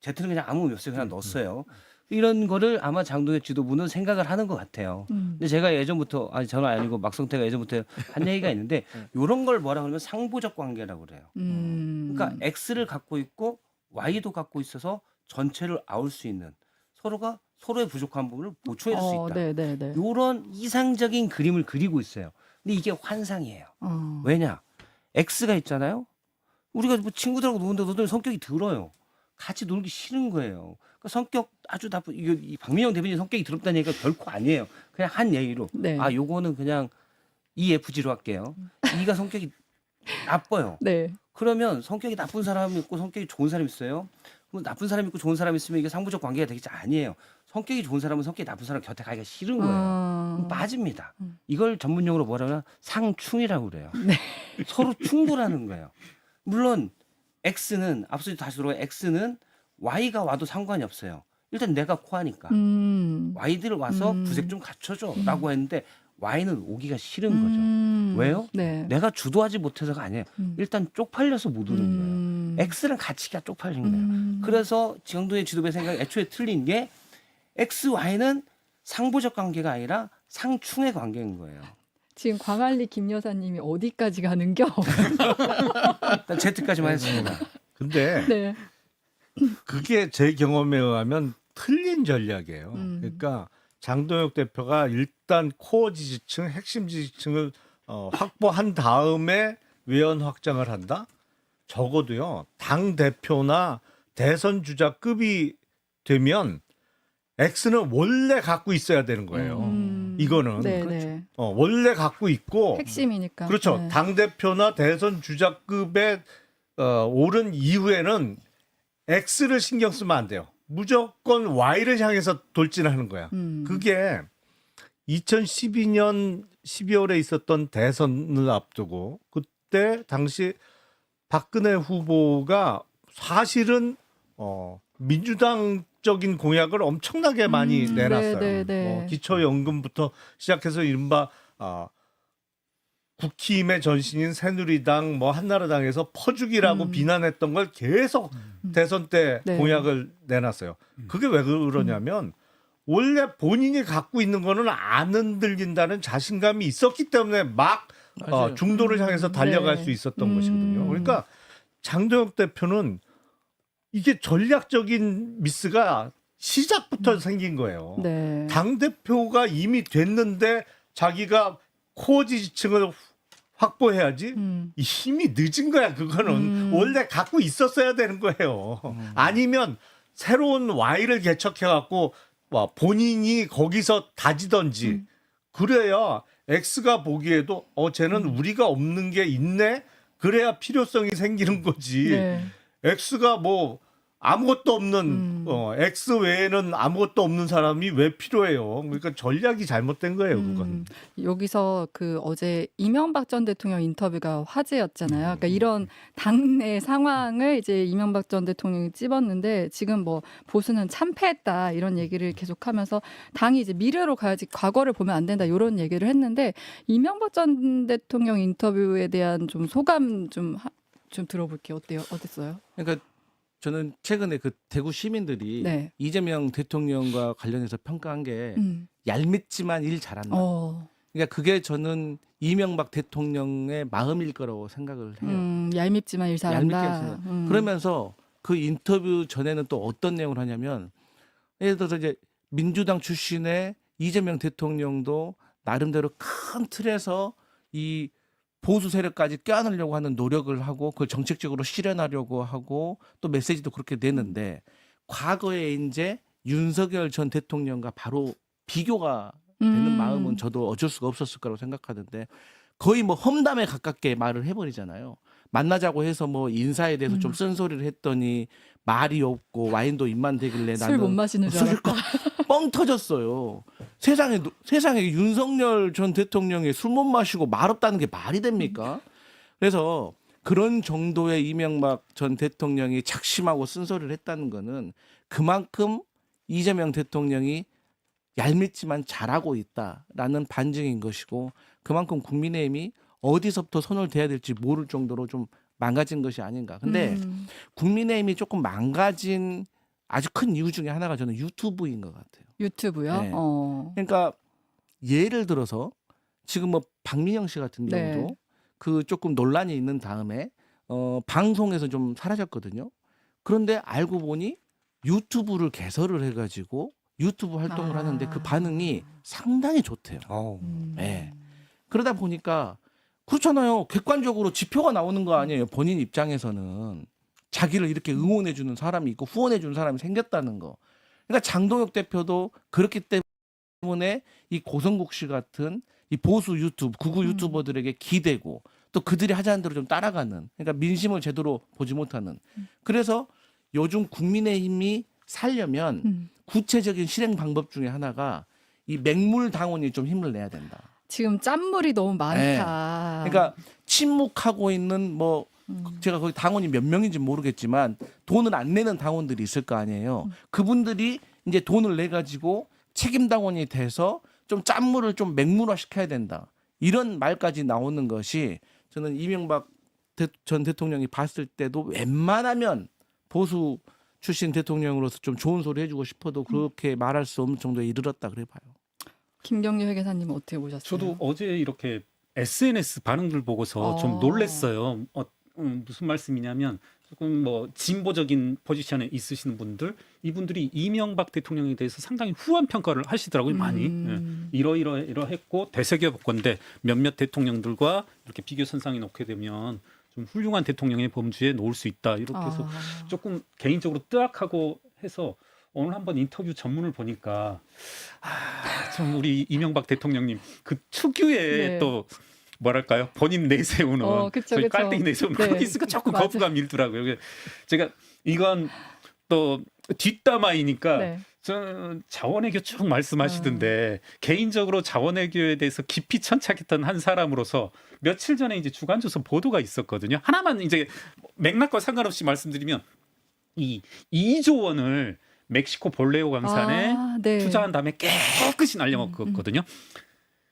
Z는 그냥 아무 몇 수 그냥 넣었어요. 이런 거를 아마 장동혁 지도부는 생각을 하는 것 같아요. 근데 제가 예전부터 아니 저는 아니고 막성태가 예전부터 한 얘기가 있는데 이런 걸 뭐라 그러면 상보적 관계라고 그래요. 그러니까 X를 갖고 있고 Y도 갖고 있어서 전체를 아울 수 있는 서로가 서로의 부족한 부분을 보충해 줄 수 있다. 네네네. 이런 이상적인 그림을 그리고 있어요. 근데 이게 환상이에요. 왜냐? X가 있잖아요. 우리가 뭐 친구들하고 노는데 너들 성격이 더러요. 같이 놀기 싫은 거예요. 그러니까 성격 아주 나쁜 이 박민영 대변인 성격이 더럽다는 얘기가 결코 아니에요. 그냥 한 얘기로 네. 아 요거는 그냥 EFG로 할게요. E가 성격이 나빠요. 네. 그러면 성격이 나쁜 사람이 있고 성격이 좋은 사람이 있어요. 그럼 나쁜 사람이 있고 좋은 사람이 있으면 이게 상부적 관계가 되겠지 아니에요. 성격이 좋은 사람은 성격이 나쁜 사람 곁에 가기가 싫은 거예요. 그럼 빠집니다. 이걸 전문용어로 뭐라 그러냐 상충이라고 그래요. 서로 충돌하는 거예요. 물론 X는 앞서 다시 돌아가 X는 Y가 와도 상관이 없어요. 일단 내가 코하니까 Y들 와서 부색 좀 갖춰줘라고 했는데 Y는 오기가 싫은 거죠. 왜요? 네. 내가 주도하지 못해서가 아니에요. 일단 쪽팔려서 못 오는 거예요. X랑 같이가 쪽팔린 거예요. 그래서 지강동의 지도부의 생각이 애초에 틀린 게 X, Y는 상보적 관계가 아니라 상충의 관계인 거예요. 지금 광안리 김 여사님이 어디까지 가는겨? 일단 Z까지만 했습니다. 근데 네. 그게 제 경험에 의하면 틀린 전략이에요. 그러니까 장동혁 대표가 일단 코어 지지층, 핵심 지지층을 확보한 다음에 외연 확장을 한다? 적어도요. 당 대표나 대선 주자급이 되면 X는 원래 갖고 있어야 되는 거예요. 이거는 네네. 원래 갖고 있고 핵심이니까. 그렇죠. 네. 당 대표나 대선 주자급에 오른 이후에는 X를 신경 쓰면 안 돼요. 무조건 Y를 향해서 돌진하는 거야. 그게 2012년 12월에 있었던 대선을 앞두고 그때 당시 박근혜 후보가 사실은 민주당적인 공약을 엄청나게 많이 내놨어요. 네네네. 뭐 기초연금부터 시작해서 이른바 국힘의 전신인 새누리당, 뭐 한나라당에서 퍼주기라고 비난했던 걸 계속 대선 때 네. 공약을 내놨어요. 그게 왜 그러냐면 원래 본인이 갖고 있는 거는 안 흔들린다는 자신감이 있었기 때문에 막 맞아요. 중도를 향해서 달려갈 네. 수 있었던 것이거든요. 그러니까 장동혁 대표는 이게 전략적인 미스가 시작부터 생긴 거예요. 네. 당 대표가 이미 됐는데 자기가 코어 지지층을 확보해야지. 이미 늦은 거야. 그거는 원래 갖고 있었어야 되는 거예요. 아니면 새로운 Y를 개척해 갖고 본인이 거기서 다지던지 그래야 X가 보기에도 쟤는 우리가 없는 게 있네. 그래야 필요성이 생기는 거지. 네. X가 뭐 아무것도 없는 X 외에는 아무것도 없는 사람이 왜 필요해요? 그러니까 전략이 잘못된 거예요, 그건. 여기서 그 어제 이명박 전 대통령 인터뷰가 화제였잖아요. 그러니까 이런 당내 상황을 이제 이명박 전 대통령이 찝었는데 지금 뭐 보수는 참패했다 이런 얘기를 계속하면서 당이 이제 미래로 가야지 과거를 보면 안 된다 이런 얘기를 했는데 이명박 전 대통령 인터뷰에 대한 좀 소감 좀 들어볼게요. 어땠어요? 그러니까 저는 최근에 그 대구 시민들이 네. 이재명 대통령과 관련해서 평가한 게 얄밉지만 일 잘한다. 그러니까 그게 저는 이명박 대통령의 마음일 거라고 생각을 해요. 얄밉지만 일 잘한다. 얄밉게 생각. 그러면서 그 인터뷰 전에는 또 어떤 내용을 하냐면 예를 들어서 이제 민주당 출신의 이재명 대통령도 나름대로 큰 틀에서 이 보수 세력까지 껴안으려고 하는 노력을 하고 그걸 정책적으로 실현하려고 하고 또 메시지도 그렇게 내는데 과거에 이제 윤석열 전 대통령과 바로 비교가 되는 마음은 저도 어쩔 수가 없었을 거라고 생각하는데 거의 뭐 험담에 가깝게 말을 해버리잖아요. 만나자고 해서 뭐 인사에 대해서 좀 쓴소리를 했더니 말이 없고 와인도 입만 대길래 술 못 마시는 줄 술을 알았다. 뻥 터졌어요. 세상에 윤석열 전 대통령이 술 못 마시고 말 없다는 게 말이 됩니까? 그래서 그런 정도의 이명박 전 대통령이 작심하고 쓴소리를 했다는 거는 그만큼 이재명 대통령이 얄밉지만 잘하고 있다라는 반증인 것이고 그만큼 국민의힘이 어디서부터 손을 대야 될지 모를 정도로 좀 망가진 것이 아닌가. 근데 국민의힘이 조금 망가진 아주 큰 이유 중에 하나가 저는 유튜브인 것 같아요. 유튜브요? 네. 어. 그러니까 예를 들어서 지금 뭐 박민영 씨 같은 네. 경우도 그 조금 논란이 있는 다음에 방송에서 좀 사라졌거든요. 그런데 알고 보니 유튜브를 개설을 해가지고 유튜브 활동을 하는데 그 반응이 상당히 좋대요. 네. 그러다 보니까 그렇잖아요. 객관적으로 지표가 나오는 거 아니에요. 본인 입장에서는 자기를 이렇게 응원해주는 사람이 있고 후원해주는 사람이 생겼다는 거. 그러니까 장동혁 대표도 그렇기 때문에 이 고성국 씨 같은 이 보수 유튜브, 극우 유튜버들에게 기대고 또 그들이 하자는 대로 좀 따라가는, 그러니까 민심을 제대로 보지 못하는. 그래서 요즘 국민의힘이 살려면 구체적인 실행 방법 중에 하나가 이 맹물 당원이 좀 힘을 내야 된다. 지금 짠물이 너무 많다. 그러니까 침묵하고 있는 뭐 제가 거기 당원이 몇 명인지 모르겠지만 돈을 안 내는 당원들이 있을 거 아니에요. 그분들이 이제 돈을 내 가지고 책임 당원이 돼서 좀 짠물을 좀 맹물화 시켜야 된다. 이런 말까지 나오는 것이 저는 이명박 전 대통령이 봤을 때도 웬만하면 보수 출신 대통령으로서 좀 좋은 소리 해주고 싶어도 그렇게 말할 수 없는 정도에 이르렀다 그래 봐요. 김경률 회계사님 어떻게 보셨어요? 저도 어제 이렇게 SNS 반응들 보고서 좀 놀랬어요. 무슨 말씀이냐면 조금 뭐 진보적인 포지션에 있으시는 분들, 이분들이 이명박 대통령에 대해서 상당히 후한 평가를 하시더라고요. 많이. 이러했고 되새겨볼 몇몇 대통령들과 이렇게 비교 선상에 놓게 되면 좀 훌륭한 대통령의 범주에 놓을 수 있다. 이렇게 해서 조금 개인적으로 뜨악하고 해서 오늘 한번 인터뷰 전문을 보니까 좀 우리 이명박 대통령님 그 특유의 네. 또 뭐랄까요, 본인 내세우는 그쵸, 저희 그쵸. 깔때기 내세우는 네. 그게 있으니까 조금 맞아요. 거부감이 일더라고요. 그래서 제가 이건 또 뒷담화이니까 네. 저는 자원외교 쭉 말씀하시던데 개인적으로 자원외교에 대해서 깊이 천착했던 한 사람으로서 며칠 전에 이제 주간조선 보도가 있었거든요. 하나만 이제 맥락과 상관없이 말씀드리면 이 2조 원을 멕시코 볼레오 강산에 네. 투자한 다음에 깨끗이 날려먹었거든요.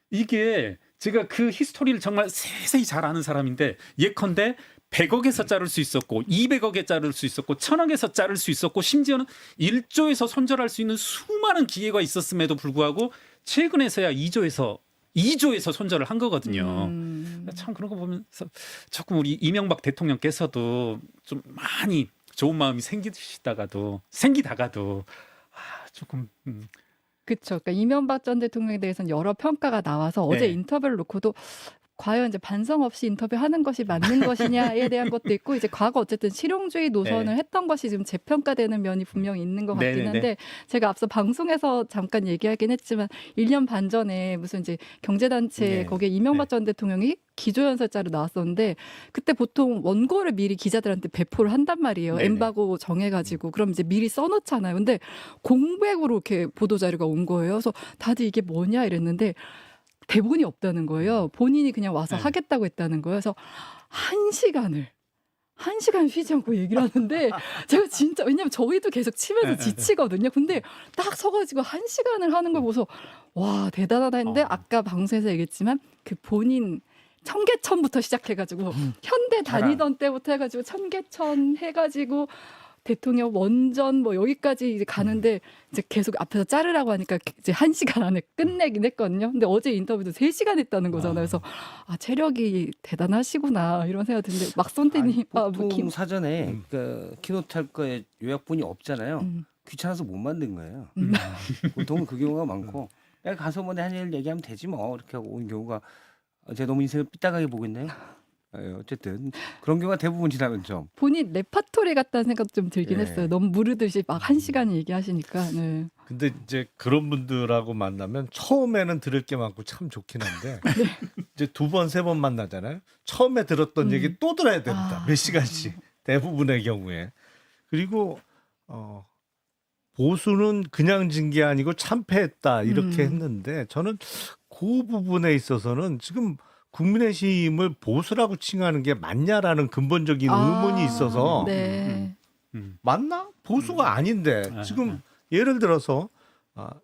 이게 제가 그 히스토리를 정말 세세히 잘 아는 사람인데 예컨대 100억에서 자를 수 있었고 200억에 자를 수 있었고 1000억에서 자를 수 있었고 심지어는 1조에서 손절할 수 있는 수많은 기회가 있었음에도 불구하고 최근에서야 2조에서 손절을 한 거거든요. 참 그런 거 보면서 조금 우리 이명박 대통령께서도 좀 많이 좋은 마음이 생기다가도 조금 그렇죠. 그러니까 이명박 전 대통령에 대해서는 여러 평가가 나와서 어제 네. 인터뷰를 놓고도 과연 이제 반성 없이 인터뷰하는 것이 맞는 것이냐에 대한 것도 있고 이제 과거 어쨌든 실용주의 노선을 네. 했던 것이 지금 재평가되는 면이 분명히 있는 것 같긴 네네네. 한데 제가 앞서 방송에서 잠깐 얘기하긴 했지만 1년 반 전에 무슨 이제 경제단체 네. 거기에 이명박 전 대통령이 기조연설자로 나왔었는데 그때 보통 원고를 미리 기자들한테 배포를 한단 말이에요. 네네. 엠바고 정해가지고 그럼 이제 미리 써놓잖아요. 근데 공백으로 이렇게 보도자료가 온 거예요. 그래서 다들 이게 뭐냐 이랬는데 대본이 없다는 거예요. 본인이 그냥 와서 네. 하겠다고 했다는 거예요. 그래서 한 시간 쉬지 않고 얘기를 하는데 제가 진짜 왜냐면 저희도 계속 치면서 지치거든요. 근데 딱 서가지고 한 시간을 하는 걸 보고서 와 대단하다 했는데 아까 방송에서 얘기했지만 그 본인 청계천부터 시작해가지고 현대 다니던 때부터 해가지고 청계천 해가지고 대통령 원전 뭐 여기까지 이제 가는데 이제 계속 앞에서 자르라고 하니까 이제 1시간 안에 끝내긴 했거든요. 근데 어제 인터뷰도 3시간 했다는 거잖아요. 그래서 체력이 대단하시구나 이런 생각이 드는데 막선태님 보통 사전에 그 키노트 할 거에 요약본이 없잖아요. 귀찮아서 못 만든 거예요. 보통은 그 경우가 많고 야 가서 뭐 내 할 일 얘기하면 되지 뭐 이렇게 하고 온 경우가 제가 너무 인생을 삐딱하게 보고 있나요? 어쨌든 그런 경우가 대부분 지나면 좀 본인 레파토리 같다는 생각도 좀 들긴 네. 했어요. 너무 무르듯이 막 1시간 얘기하시니까. 네. 근데 이제 그런 분들하고 만나면 처음에는 들을 게 많고 참 좋긴 한데 이제 2번, 3번 만나잖아요. 처음에 들었던 얘기 또 들어야 됩니다. 몇 시간씩 대부분의 경우에. 그리고 보수는 그냥 진 게 아니고 참패했다 이렇게 했는데 저는 그 부분에 있어서는 지금 국민의힘을 보수라고 칭하는 게 맞냐라는 근본적인 의문이 있어서 네. 맞나? 보수가 아닌데 지금 예를 들어서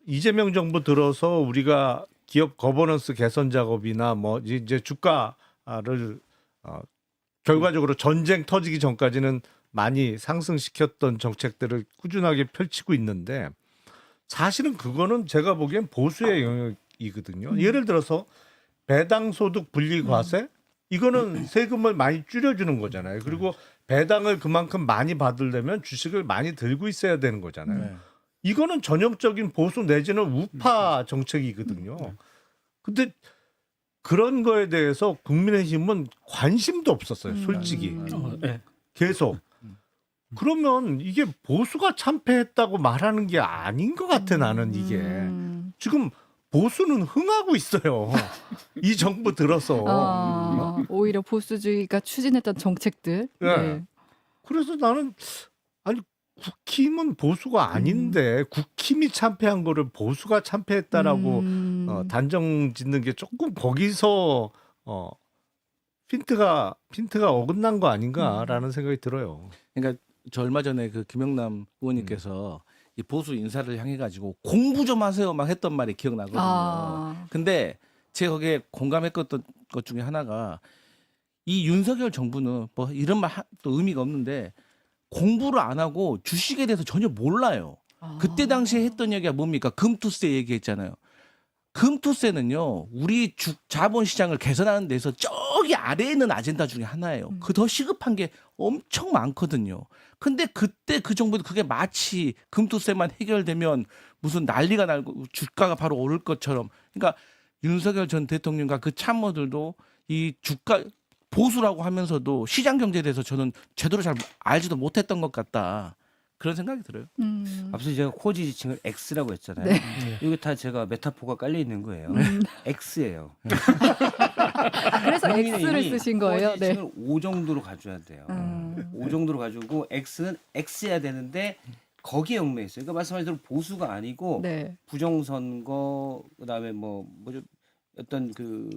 이재명 정부 들어서 우리가 기업 거버넌스 개선 작업이나 뭐 이제 주가를 결과적으로 전쟁 터지기 전까지는 많이 상승시켰던 정책들을 꾸준하게 펼치고 있는데 사실은 그거는 제가 보기엔 보수의 영역이거든요. 예를 들어서 배당소득 분리과세 이거는 세금을 많이 줄여주는 거잖아요. 그리고 배당을 그만큼 많이 받으려면 주식을 많이 들고 있어야 되는 거잖아요. 이거는 전형적인 보수 내지는 우파 정책이거든요. 근데 그런 거에 대해서 국민의힘은 관심도 없었어요. 솔직히. 네. 계속. 그러면 이게 보수가 참패했다고 말하는 게 아닌 것 같아 나는 이게. 지금 보수는 흥하고 있어요. 이 정부 들어서. 오히려 보수주의가 추진했던 정책들. 네. 네. 그래서 나는 아니 국힘은 보수가 아닌데 국힘이 참패한 거를 보수가 참패했다라고 단정 짓는 게 조금 거기서 핀트가 어긋난 거 아닌가라는 생각이 들어요. 그러니까 저 얼마 전에 그 김영남 의원님께서 이 보수 인사를 향해 가지고 공부 좀 하세요 막 했던 말이 기억나거든요. 근데 제가 거기에 공감했던 것 중에 하나가 이 윤석열 정부는 뭐 이런 말 또 의미가 없는데 공부를 안 하고 주식에 대해서 전혀 몰라요. 그때 당시에 했던 얘기가 뭡니까? 금투세 얘기했잖아요. 금투세는요, 우리 자본 시장을 개선하는 데서 저기 아래에 있는 아젠다 중에 하나예요. 그 더 시급한 게 엄청 많거든요. 근데 그때 그 정부도 그게 마치 금투세만 해결되면 무슨 난리가 나고 주가가 바로 오를 것처럼. 그러니까 윤석열 전 대통령과 그 참모들도 이 주가 보수라고 하면서도 시장 경제에 대해서 저는 제대로 잘 알지도 못했던 것 같다. 그런 생각이 들어요. 앞서 제가 코어 지지층을 X라고 했잖아요. 네. 이게 다 제가 메타포가 깔려 있는 거예요. X예요. 그래서 X를 쓰신 거예요. 코어 네. 지지층을 5 정도로 가져야 돼요. 5 정도로 가지고 X는 X해야 되는데 거기에 얽매여 있어요. 그러니까 말씀하신 대로 보수가 아니고 네. 부정선거 그다음에 뭐죠 어떤 그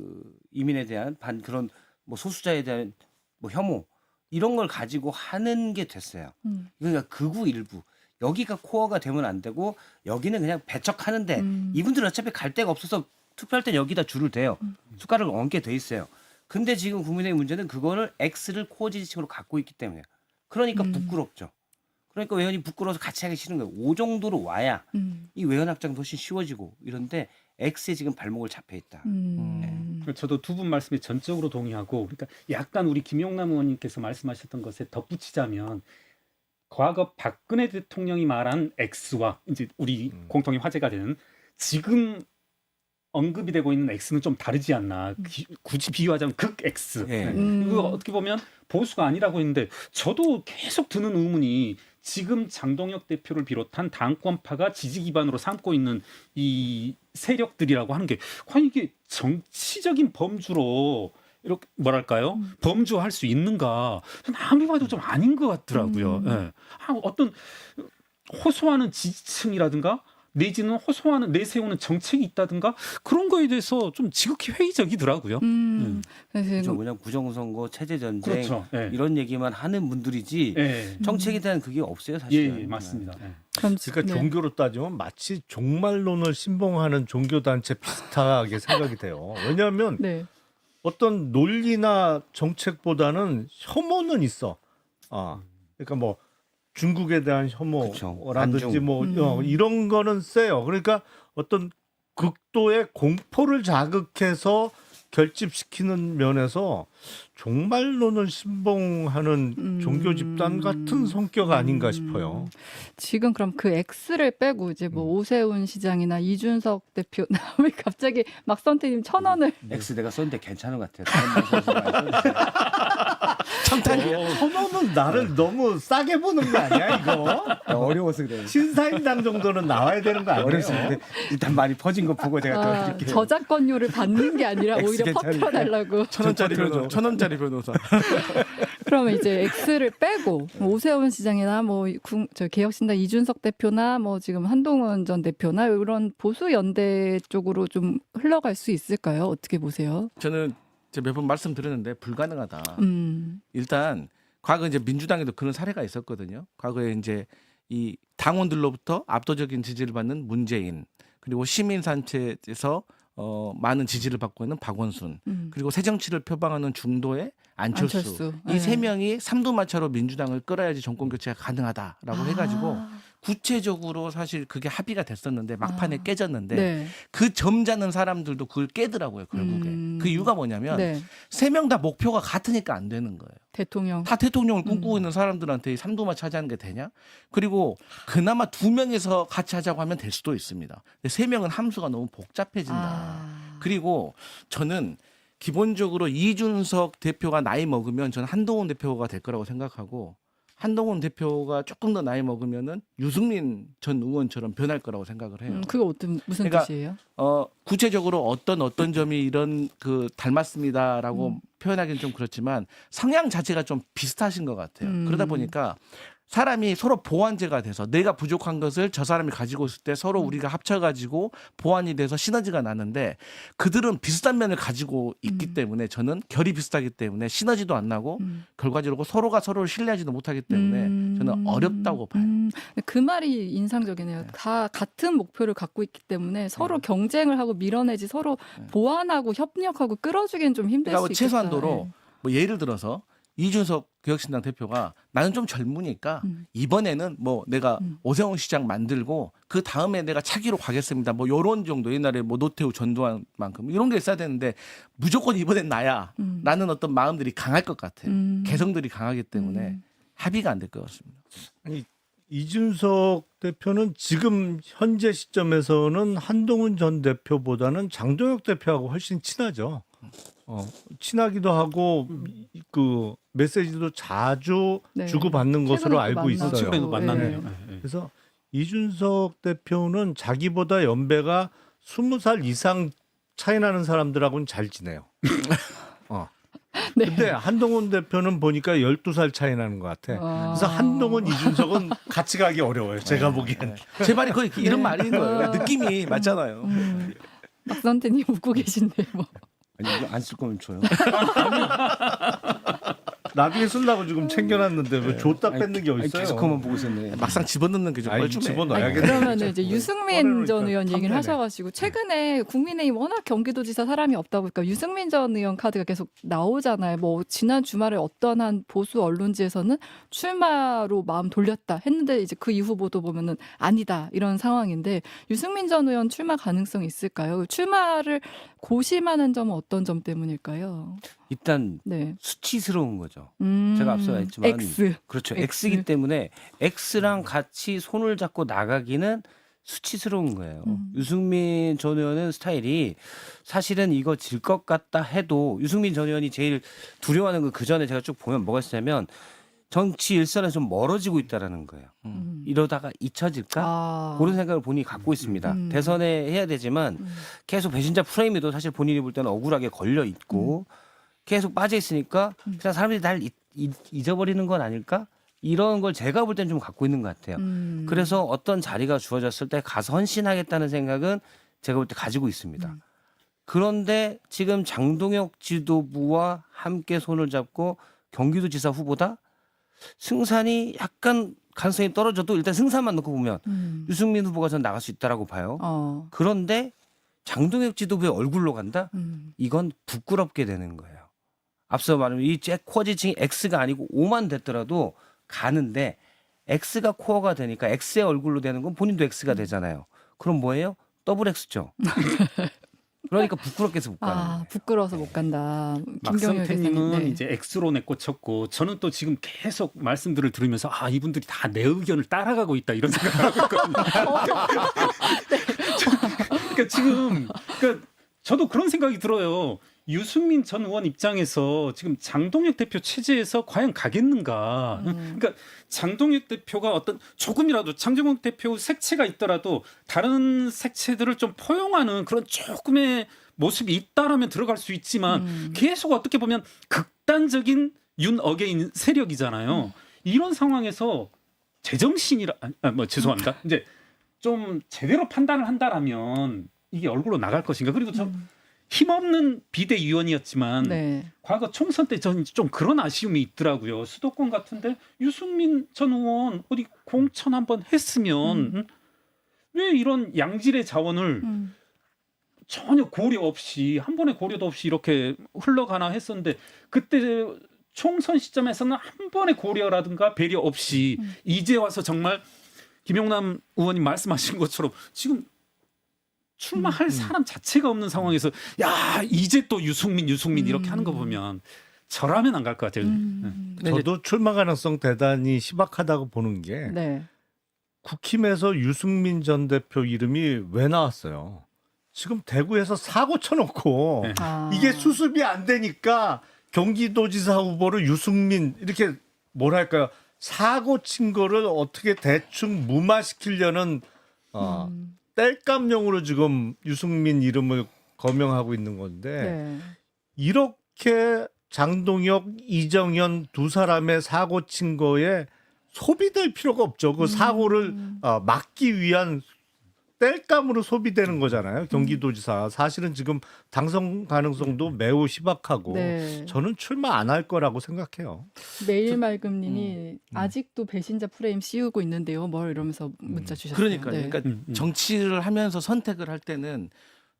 이민에 대한 그런 뭐 소수자에 대한 뭐 혐오 이런 걸 가지고 하는 게 됐어요. 그러니까 극우 일부 여기가 코어가 되면 안 되고 여기는 그냥 배척하는데 이분들은 어차피 갈 데가 없어서 투표할 땐 여기다 줄을 대요. 숟가락을 얹게 돼 있어요. 근데 지금 국민의힘 문제는 그거를 X를 코어 지지층으로 갖고 있기 때문에 그러니까 부끄럽죠. 그러니까 외연이 부끄러워서 같이 하기 싫은 거예요. 5 정도로 와야 이 외연 확장도 훨씬 쉬워지고 이런데 X에 지금 발목을 잡혀 있다. 저도 두 분 말씀에 전적으로 동의하고, 그러니까 약간 우리 김용남 의원님께서 말씀하셨던 것에 덧붙이자면 과거 박근혜 대통령이 말한 X와 이제 우리 공통의 화제가 되는 지금 언급이 되고 있는 X는 좀 다르지 않나. 굳이 비유하자면 극 X. 네. 이거 어떻게 보면 보수가 아니라고 했는데 저도 계속 드는 의문이 지금 장동혁 대표를 비롯한 당권파가 지지 기반으로 삼고 있는 이 세력들이라고 하는 게 과연 이게 정치적인 범주로 이렇게 뭐랄까요? 범주화할 수 있는가? 저는 아무리 봐도 좀 아닌 것 같더라고요. 예. 어떤 호소하는 지지층이라든가 내지는 호소하는 내세우는 정책이 있다든가 그런 거에 대해서 좀 지극히 회의적이더라고요. 그렇죠. 그냥 부정선거, 체제 전쟁 그렇죠. 예. 이런 얘기만 하는 분들이지 예. 정책에 대한 그게 없어요 예, 사실은. 예, 맞습니다. 예. 그러니까 종교로 따지면 마치 종말론을 신봉하는 종교단체 비슷하게 생각이 돼요. 왜냐하면 네. 어떤 논리나 정책보다는 혐오는 있어. 그러니까 뭐 중국에 대한 혐오라든지 그쵸. 뭐 이런 거는 세요. 그러니까 어떤 극도의 공포를 자극해서 결집시키는 면에서 종말론을 신봉하는 종교 집단 같은 성격 아닌가 싶어요. 지금 그럼 그 X를 빼고 이제 뭐 오세훈 시장이나 이준석 대표 왜 갑자기 막 선택님 1,000원을 X 내가 썼는데 괜찮은 것 같아요. 다른 분들 천원은 나를 너무 싸게 보는 거 아니야 이거? 어려워서 그래요. 신사임당 정도는 나와야 되는 거 아니에요? 어렸을 때 일단 많이 퍼진 거 보고 제가 또 이렇게 저작권료를 받는 게 아니라 오히려 괜찮으니까. 퍼뜨려달라고. 1,000원짜리 변호사. 그러면 이제 X를 빼고 뭐 오세훈 시장이나 뭐 저 개혁신당 이준석 대표나 뭐 지금 한동훈 전 대표나 이런 보수 연대 쪽으로 좀 흘러갈 수 있을까요? 어떻게 보세요? 저는 몇 번 말씀드렸는데 불가능하다. 음. 일단 과거 이제 민주당에도 그런 사례가 있었거든요. 과거에 이제 이 당원들로부터 압도적인 지지를 받는 문재인, 그리고 시민단체에서 많은 지지를 받고 있는 박원순, 그리고 새 정치를 표방하는 중도의 안철수. 이 세 명이 삼두마차로 민주당을 끌어야지 정권 교체가 가능하다라고 해가지고 구체적으로 사실 그게 합의가 됐었는데 막판에 아. 깨졌는데 네. 그 점잖은 사람들도 그걸 깨더라고요 결국에. 그 이유가 뭐냐면 네. 세 명 다 목표가 같으니까 안 되는 거예요. 대통령. 다 대통령을 꿈꾸고 있는 사람들한테 이 삼두마차 하자는 게 되냐? 그리고 그나마 두 명이서 같이 하자고 하면 될 수도 있습니다. 근데 세 명은 함수가 너무 복잡해진다. 그리고 저는 기본적으로 이준석 대표가 나이 먹으면 저는 한동훈 대표가 될 거라고 생각하고 한동훈 대표가 조금 더 나이 먹으면은 유승민 전 의원처럼 변할 거라고 생각을 해요. 그거 무슨 그러니까 뜻이에요? 구체적으로 어떤 점이 이런 그 닮았습니다라고 표현하기는 좀 그렇지만 성향 자체가 좀 비슷하신 것 같아요. 그러다 보니까 사람이 서로 보완제가 돼서 내가 부족한 것을 저 사람이 가지고 있을 때 서로 우리가 합쳐가지고 보완이 돼서 시너지가 나는데 그들은 비슷한 면을 가지고 있기 때문에 저는 결이 비슷하기 때문에 시너지도 안 나고 결과적으로 서로가 서로를 신뢰하지도 못하기 때문에 저는 어렵다고 봐요. 그 말이 인상적이네요. 다 같은 목표를 갖고 있기 때문에 서로 경쟁을 하고 밀어내지 서로 보완하고 협력하고 끌어주기는 좀 힘들 그러니까 수 있겠다. 최소한도로 뭐 예를 들어서 이준석 개혁신당 대표가 나는 좀 젊으니까 이번에는 뭐 내가 오세훈 시장 만들고 그 다음에 내가 차기로 가겠습니다. 뭐 요런 정도 옛날에 뭐 노태우 전두환 만큼 이런 게 있어야 되는데 무조건 이번엔 나야 라는 어떤 마음들이 강할 것 같아요. 개성들이 강하기 때문에 합의가 안 될 것 같습니다. 아니, 이준석 대표는 지금 현재 시점에서는 한동훈 전 대표보다는 장동혁 대표하고 훨씬 친하죠. 친하기도 하고 그 메시지도 자주 네. 주고받는 것으로 최근에 또 알고 만나고. 있어요. 최근에도 만났네요. 네. 네. 그래서 이준석 대표는 자기보다 연배가 20살 이상 차이 나는 사람들하고는 잘 지내요. 네. 근데 한동훈 대표는 보니까 12살 차이 나는 것 같아. 그래서 한동훈, 이준석은 같이 가기 어려워요. 제가 보기엔. 제 말이 거의 이런 말인 거예요. 느낌이 맞잖아요. 박선태님 웃고 계신데 뭐. 아니 이거 안 쓸 거면 줘요. 나중에 쓰려고 지금 챙겨놨는데 왜 줬다 뺏는 게 아니, 어딨어요? 계속 그만 보고 있었네. 막상 집어넣는 게 좀 아니, 뻘쭘해. 집어넣어야겠네. 그러면 이제 유승민 전 의원 얘기를 탐내네. 하셔가지고 최근에 국민의힘 워낙 경기도지사 사람이 없다 보니까 유승민 전 의원 카드가 계속 나오잖아요. 뭐 지난 주말에 어떤 한 보수 언론지에서는 출마로 마음 돌렸다 했는데 이제 그 이후 보도 보면은 아니다 이런 상황인데 유승민 전 의원 출마 가능성이 있을까요? 출마를 고심하는 점은 어떤 점 때문일까요? 일단 네. 수치스러운 거죠. 제가 앞서 했지만 X. 그렇죠. X. X이기 때문에 X랑 같이 손을 잡고 나가기는 수치스러운 거예요. 유승민 전 의원은 스타일이 사실은 이거 질 것 같다 해도 유승민 전 의원이 제일 두려워하는 거 그 전에 제가 쭉 보면 뭐가 있었냐면 정치 일선에서 좀 멀어지고 있다라는 거예요. 이러다가 잊혀질까? 그런 생각을 본인이 갖고 있습니다. 대선에 해야 되지만 계속 배신자 프레임에도 사실 본인이 볼 때는 억울하게 걸려 있고 계속 빠져 있으니까 그냥 사람들이 날 잊어버리는 건 아닐까? 이런 걸 제가 볼 때는 좀 갖고 있는 것 같아요. 그래서 어떤 자리가 주어졌을 때 가서 헌신하겠다는 생각은 제가 볼 때 가지고 있습니다. 그런데 지금 장동혁 지도부와 함께 손을 잡고 경기도지사 후보다 승산이 약간 가능성이 떨어져도 일단 승산만 놓고 보면 유승민 후보가 전 나갈 수 있다라고 봐요. 그런데 장동혁 지도부의 얼굴로 간다? 이건 부끄럽게 되는 거예요. 앞서 말한 이 코어 지층이 X가 아니고 O만 됐더라도 가는데 X가 코어가 되니까 X의 얼굴로 되는 건 본인도 X가 되잖아요. 그럼 뭐예요? 더블 X죠. 그러니까 부끄럽게서 못 가는 거예요. 부끄러워서 못 간다. 김경일 막상태님은 대사님. 네. 이제 X론에 꽂혔고 저는 또 지금 계속 말씀들을 들으면서 아 이분들이 다 내 의견을 따라가고 있다 이런 생각을 하고 있거든요. 그러니까 지금 그러니까 저도 그런 생각이 들어요. 유승민 전 의원 입장에서 지금 장동혁 대표 체제에서 과연 가겠는가? 그러니까 장동혁 대표가 어떤 조금이라도 장동혁 대표 색채가 있더라도 다른 색채들을 좀 포용하는 그런 조금의 모습이 있다라면 들어갈 수 있지만 계속 어떻게 보면 극단적인 윤 어게인 세력이잖아요. 이런 상황에서 제정신이라 뭐 죄송합니다. 이제 좀 제대로 판단을 한다라면 이게 얼굴로 나갈 것인가? 그리고 좀 힘없는 비대위원이었지만 네. 과거 총선 때 전 좀 그런 아쉬움이 있더라고요. 수도권 같은데 유승민 전 의원 어디 공천 한번 했으면 왜 이런 양질의 자원을 전혀 고려 없이 한 번의 고려도 없이 이렇게 흘러가나 했었는데 그때 총선 시점에서는 한 번의 고려라든가 배려 없이 이제 와서 정말 김용남 의원님 말씀하신 것처럼 지금 출마할 사람 자체가 없는 상황에서 야 이제 또 유승민 이렇게 하는 거 보면 저라면 안 갈 것 같아요. 저도 출마 가능성 대단히 희박하다고 보는 게 네. 국힘에서 유승민 전 대표 이름이 왜 나왔어요? 지금 대구에서 사고 쳐놓고 네. 아. 이게 수습이 안 되니까 경기도지사 후보를 유승민 이렇게 뭐랄까요? 사고 친 거를 어떻게 대충 무마시키려는 땔감용으로 지금 유승민 이름을 거명하고 있는 건데 네. 이렇게 장동혁, 이정현 두 사람의 사고 친 거에 소비될 필요가 없죠. 그 사고를 막기 위한 땔감으로 소비되는 거잖아요. 경기도지사. 사실은 지금 당선 가능성도 매우 희박하고 네. 저는 출마 안 할 거라고 생각해요. 메일말금님이 아직도 배신자 프레임 씌우고 있는데요. 뭘 이러면서 문자 주셨어요. 그러니까요. 네. 그러니까 정치를 하면서 선택을 할 때는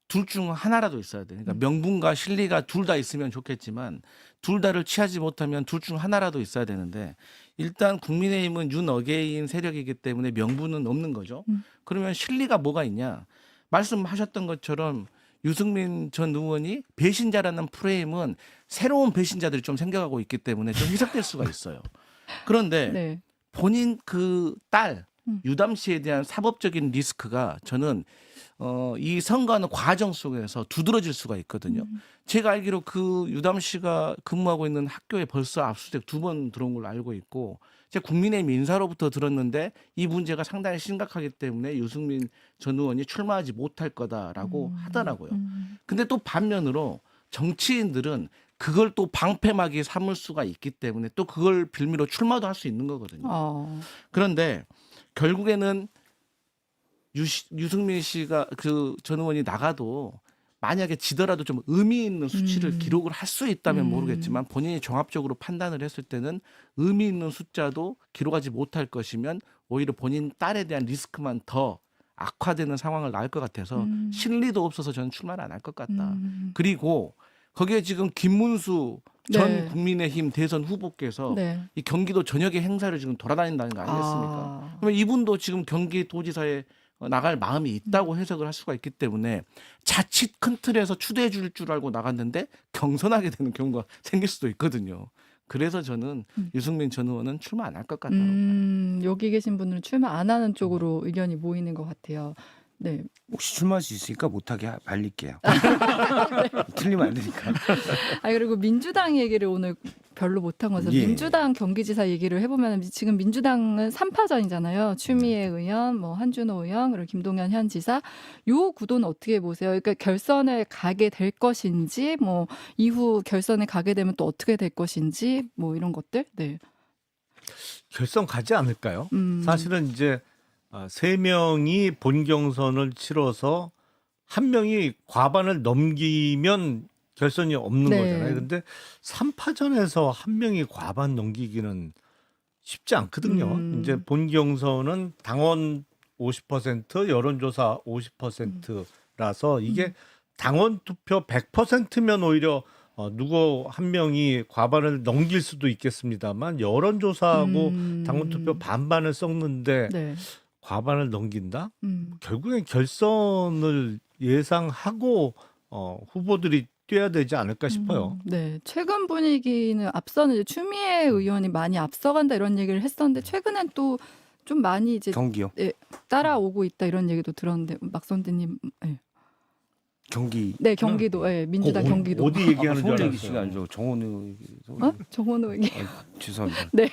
둘 중 하나라도 있어야 돼. 그러니까 명분과 실리가 둘 다 있으면 좋겠지만 둘 다를 취하지 못하면 둘 중 하나라도 있어야 되는데 일단 국민의힘은 윤어게인 세력이기 때문에 명분은 없는 거죠. 그러면 실리가 뭐가 있냐? 말씀하셨던 것처럼 유승민 전 의원이 배신자라는 프레임은 새로운 배신자들이 좀 생겨가고 있기 때문에 좀 희석될 수가 있어요. 그런데 네. 본인 그 딸 유담 씨에 대한 사법적인 리스크가 저는 이 선거하는 과정 속에서 두드러질 수가 있거든요. 제가 알기로 그 유담 씨가 근무하고 있는 학교에 벌써 압수수색 2번 들어온 걸로 알고 있고 제가 국민의힘 인사로부터 들었는데 이 문제가 상당히 심각하기 때문에 유승민 전 의원이 출마하지 못할 거다라고 하더라고요. 근데 또 반면으로 정치인들은 그걸 또 방패막이 삼을 수가 있기 때문에 또 그걸 빌미로 출마도 할 수 있는 거거든요. 그런데 결국에는 유승민 씨가 그 전 의원이 나가도 만약에 지더라도 좀 의미 있는 수치를 기록을 할 수 있다면 모르겠지만 본인이 종합적으로 판단을 했을 때는 의미 있는 숫자도 기록하지 못할 것이면 오히려 본인 딸에 대한 리스크만 더 악화되는 상황을 낳을 것 같아서 실리도 없어서 저는 출마를 안 할 것 같다. 그리고 거기에 지금 김문수 전 네. 국민의힘 대선 후보께서 네. 이 경기도 전역의 행사를 지금 돌아다닌다는 거 아니겠습니까? 그러면 이분도 지금 경기도지사에 나갈 마음이 있다고 해석을 할 수가 있기 때문에 자칫 큰 틀에서 추대해 줄 알고 나갔는데 경선하게 되는 경우가 생길 수도 있거든요. 그래서 저는 유승민 전 의원은 출마 안 할 것 같다고 봐요. 여기 계신 분들은 출마 안 하는 쪽으로 의견이 모이는 것 같아요. 네. 혹시 출마할 수 있으니까 못하게 말릴게요. 틀리면 안 되니까. 그리고 민주당 얘기를 오늘 별로 못한 거죠. 예. 민주당 경기지사 얘기를 해보면 지금 민주당은 3파전이잖아요. 추미애 의원, 뭐 한준호 의원, 그리고 김동연 현 지사. 요 구도는 어떻게 보세요? 그러니까 결선에 가게 될 것인지, 뭐 이후 결선에 가게 되면 또 어떻게 될 것인지, 뭐 이런 것들. 네. 결선 가지 않을까요? 사실은 이제 3명이 본경선을 치러서 한 명이 과반을 넘기면 결선이 없는 네. 거잖아요. 근데 3파전에서 한 명이 과반 넘기기는 쉽지 않거든요. 이제 본경선은 당원 50%, 여론조사 50%라서 이게 당원 투표 100%면 오히려 누구 한 명이 과반을 넘길 수도 있겠습니다만 여론조사하고 당원투표 반반을 섞는데 네. 과반을 넘긴다? 결국엔 결선을 예상하고 후보들이 뛰어야 되지 않을까 싶어요. 네, 최근 분위기는 앞서는 이제 추미애 의원이 많이 앞서간다 이런 얘기를 했었는데 최근엔 또 좀 많이 이제 경기요. 따라오고 있다 이런 얘기도 들었는데 막선대님, 네, 경기. 네 경기도, 네, 민주당 경기도. 어디 얘기하는 줄 서울 알았어요. 얘기시가 아니죠. 정원우. 정원호 얘기. 죄송합니다. 네,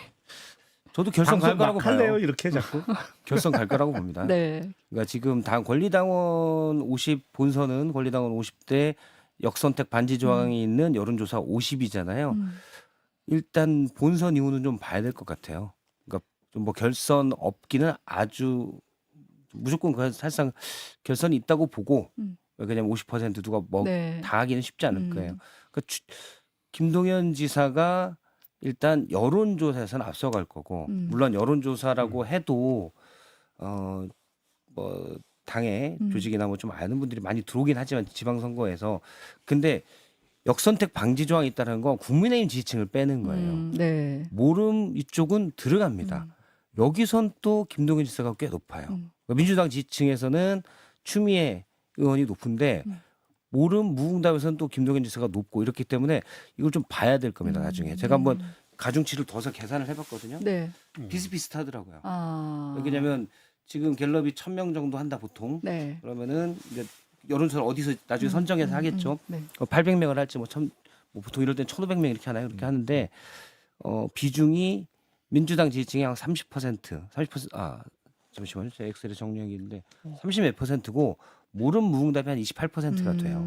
저도 결선 갈 방송 거라고 막 할래요 봐요. 이렇게 자꾸. 결선 갈 거라고 봅니다. 네, 그러니까 지금 권리당원 50 본선은 권리당원 50대 역선택 반지 조항이 있는 여론조사 50이잖아요. 일단 본선 이후는 좀 봐야 될 것 같아요. 그러니까 좀 뭐 결선 없기는 아주 무조건 사실상 결선이 있다고 보고 왜냐면 50% 누가 뭐 네. 다 하기는 쉽지 않을 거예요. 그러니까 김동연 지사가 일단 여론조사에서는 앞서갈 거고 물론 여론조사라고 해도 뭐 당의 조직이나 뭐 좀 아는 분들이 많이 들어오긴 하지만 지방선거에서 근데 역선택 방지 조항이 있다는 건 국민의힘 지지층을 빼는 거예요. 네. 모름 이쪽은 들어갑니다. 여기선 또 김동연 지사가 꽤 높아요. 민주당 지지층에서는 추미애 의원이 높은데 모름 무응답에서는 또 김동연 지사가 높고 이렇기 때문에 이걸 좀 봐야 될 겁니다. 나중에 제가 한번 가중치를 둬서 계산을 해봤거든요. 네. 비슷비슷하더라고요. 아. 왜냐하면 지금 갤럽이 1,000명 정도 한다 보통. 네. 그러면은 이제 여론조사 어디서 나중에 선정해서 하겠죠. 네. 800명을 할지 뭐 보통 이럴 땐 1,500명 이렇게 하나요? 그렇게 하는데 비중이 민주당 지지층이 한 30%, 30% 잠시만요. 제 엑셀에 정리한 게 있는데 30몇 %고 모름 무응답이 한 28%가 돼요.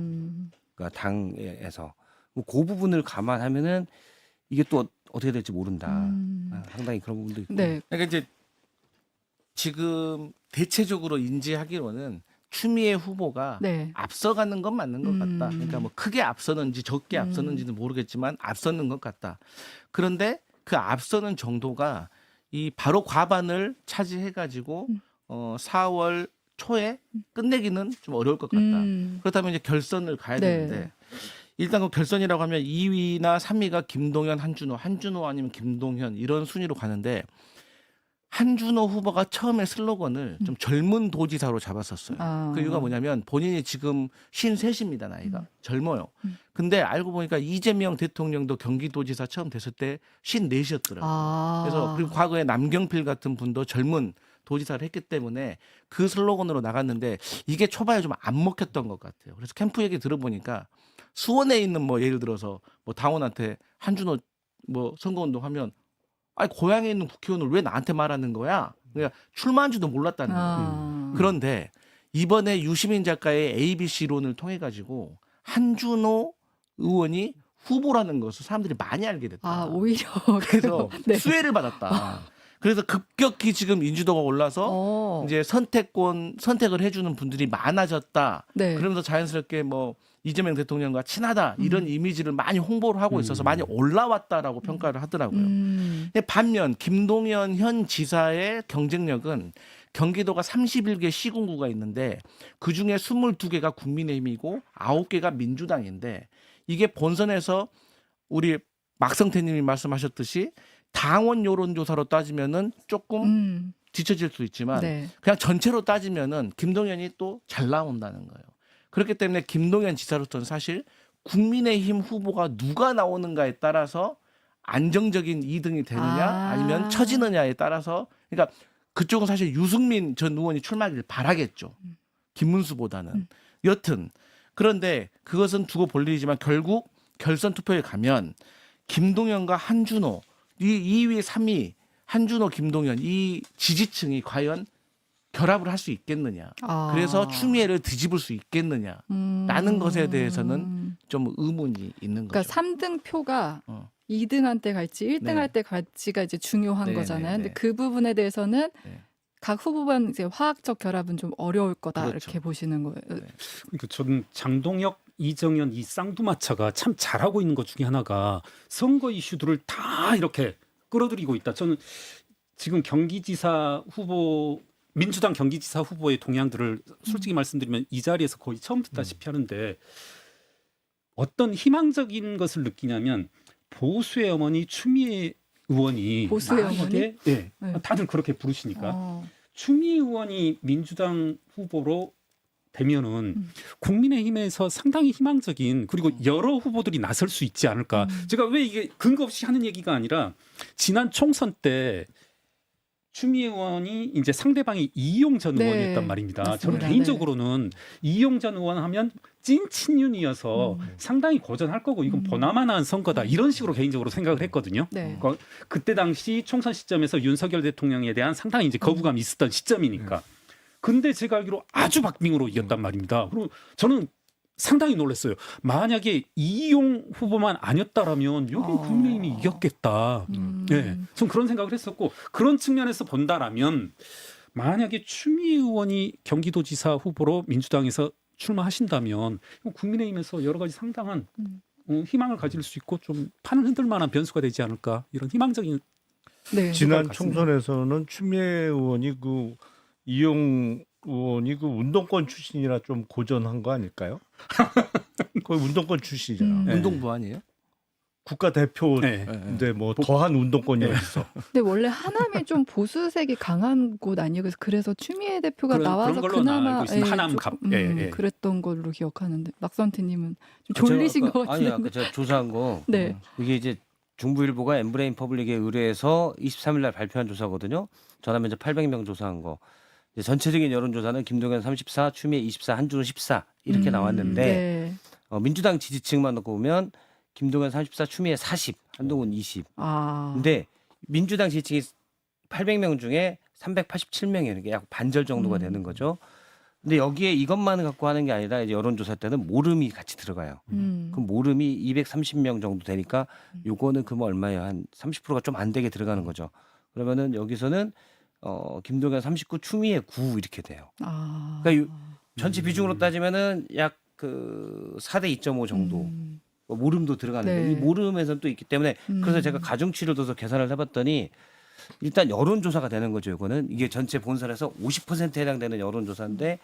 그러니까 당에서 그 부분을 감안하면은 이게 또 어떻게 될지 모른다. 상당히 그런 부분도 있고. 네. 그러니까 이제 지금 대체적으로 인지하기로는 추미애 후보가 네. 앞서가는 건 맞는 것 같다. 그러니까 뭐 크게 앞서는지 적게 앞서는지는 모르겠지만 앞서는 것 같다. 그런데 그 앞서는 정도가 이 바로 과반을 차지해가지고 4월 초에 끝내기는 좀 어려울 것 같다. 그렇다면 이제 결선을 가야 네. 되는데 일단 그 결선이라고 하면 2위나 3위가 김동연, 한준호 아니면 김동현 이런 순위로 가는데 한준호 후보가 처음에 슬로건을 좀 젊은 도지사로 잡았었어요. 아. 그 이유가 뭐냐면 본인이 지금 53입니다, 나이가. 젊어요. 근데 알고 보니까 이재명 대통령도 경기도지사 처음 됐을 때 54이었더라고요. 아. 그래서 그리고 과거에 남경필 같은 분도 젊은 도지사를 했기 때문에 그 슬로건으로 나갔는데 이게 초반에 좀 안 먹혔던 것 같아요. 그래서 캠프 얘기 들어보니까 수원에 있는 뭐 예를 들어서 뭐 당원한테 한준호 뭐 선거운동 하면 아니 고향에 있는 국회의원을 왜 나한테 말하는 거야? 그러니까 출마한 줄도 몰랐다는 거예요. 아. 그런데 이번에 유시민 작가의 ABC론을 통해 가지고 한준호 의원이 후보라는 것을 사람들이 많이 알게 됐다. 아, 오히려 그래서 네. 수혜를 받았다. 그래서 급격히 지금 인지도가 올라서 이제 선택을 해주는 분들이 많아졌다. 네. 그러면서 자연스럽게 뭐 이재명 대통령과 친하다 이런 이미지를 많이 홍보를 하고 있어서 많이 올라왔다라고 평가를 하더라고요. 근데 반면 김동연 현 지사의 경쟁력은 경기도가 31개 시군구가 있는데 그중에 22개가 국민의힘이고 9개가 민주당인데 이게 본선에서 우리 막성태 님이 말씀하셨듯이 당원 여론조사로 따지면은 조금 뒤처질 수 있지만 네. 그냥 전체로 따지면은 김동연이 또 잘 나온다는 거예요. 그렇기 때문에 김동연 지사로서는 사실 국민의힘 후보가 누가 나오는가에 따라서 안정적인 2등이 되느냐 아니면 처지느냐에 따라서 그러니까 그쪽은 사실 유승민 전 의원이 출마하기를 바라겠죠. 김문수보다는. 여튼 그런데 그것은 두고 볼 일이지만 결국 결선 투표에 가면 김동연과 한준호 이 2위, 3위 한준호, 김동연 이 지지층이 과연 결합을 할 수 있겠느냐. 아. 그래서 추미애를 뒤집을 수 있겠느냐라는 것에 대해서는 좀 의문이 있는 그러니까 거죠. 3등 표가 어. 2등한테 갈지 1등 네. 할 때 갈지가 이제 중요한 네, 거잖아요. 네, 근데 네. 그 부분에 대해서는 네. 각 후보간 이제 화학적 결합은 좀 어려울 거다 그렇죠. 이렇게 보시는 거예요. 그러니까 저는 장동혁, 이정현 이 쌍두마차가 참 잘하고 있는 것 중에 하나가 선거 이슈들을 다 이렇게 끌어들이고 있다. 저는 지금 경기지사 후보 민주당 경기지사 후보의 동향들을 솔직히 말씀드리면 이 자리에서 거의 처음 듣다시피 하는데 어떤 희망적인 것을 느끼냐면 보수의 어머니 추미애 의원이 보수의 만약에 네, 네. 다들 그렇게 부르시니까 어. 추미애 의원이 민주당 후보로 되면은 국민의힘에서 상당히 희망적인 그리고 여러 후보들이 나설 수 있지 않을까. 제가 왜 이게 근거 없이 하는 얘기가 아니라 지난 총선 때 추미애 의원이 이제 상대방이 이용 전 네, 의원이었단 말입니다. 맞습니다. 저는 개인적으로는 이용 전 의원 하면 찐 친윤이어서 상당히 고전할 거고 이건 보나마나한 선거다 이런 식으로 개인적으로 생각을 했거든요. 네. 그러니까 그때 당시 총선 시점에서 윤석열 대통령에 대한 상당히 이제 거부감이 있었던 시점이니까. 근데 제가 알기로 아주 박빙으로 이겼단 말입니다. 그리고 저는 상당히 놀랐어요. 만약에 이용 후보만 아니었다라면 여기 국민의힘이 이겼겠다. 네, 전 그런 생각을 했었고 그런 측면에서 본다라면 만약에 추미애 의원이 경기도지사 후보로 민주당에서 출마하신다면 국민의힘에서 여러 가지 상당한 희망을 가질 수 있고 좀 판을 흔들 만한 변수가 되지 않을까 이런 희망적인 네. 지난 같습니다. 총선에서는 추미애 의원이 그 이용 의원이 그 운동권 출신이라 좀 고전한 거 아닐까요? 거의 운동권 출신이잖아. 네. 운동부 아니에요? 국가대표인데 네. 뭐 더한 운동권이 어딨어. 근데 원래 하남이 좀 보수색이 강한 곳 아니에요? 그래서 추미애 대표가 그런 나와서 걸로 그나마 알고 있습니다. 하남 조금, 갑. 예. 그랬던 걸로 기억하는데 막선태님은 좀 졸리신 제가 것 아까- 같은데. 아니 아까 제가 조사한 거 네. 이게 이제 중부일보가 엠브레인 퍼블릭에 의뢰해서 23일 날 발표한 조사거든요. 전화 면접 800명 조사한 거. 이제 전체적인 여론조사는 김동연 34, 추미애 24, 한준호 14 이렇게 나왔는데 네. 민주당 지지층만 놓고 보면 김동연 34, 추미애 40, 한동훈 20. 아. 근데 민주당 지지층이 800명 중에 387명이에요. 이게 약 반절 정도가 되는 거죠. 근데 여기에 이것만 갖고 하는 게 아니라 이제 여론조사 때는 모름이 같이 들어가요. 그 모름이 230명 정도 되니까 요거는 그러면 얼마예요? 한 30%가 좀 안 되게 들어가는 거죠. 그러면은 여기서는 김동연 39, 추미애 9 이렇게 돼요. 아. 그러니까 전체 비중으로 따지면은 약 그 4대 2.5 정도. 모름도 들어가는데 네. 이 모름에서는 또 있기 때문에 그래서 제가 가중치를 둬서 계산을 해봤더니 일단 여론조사가 되는 거죠. 이거는 이게 전체 본선에서 50%에 해당되는 여론조사인데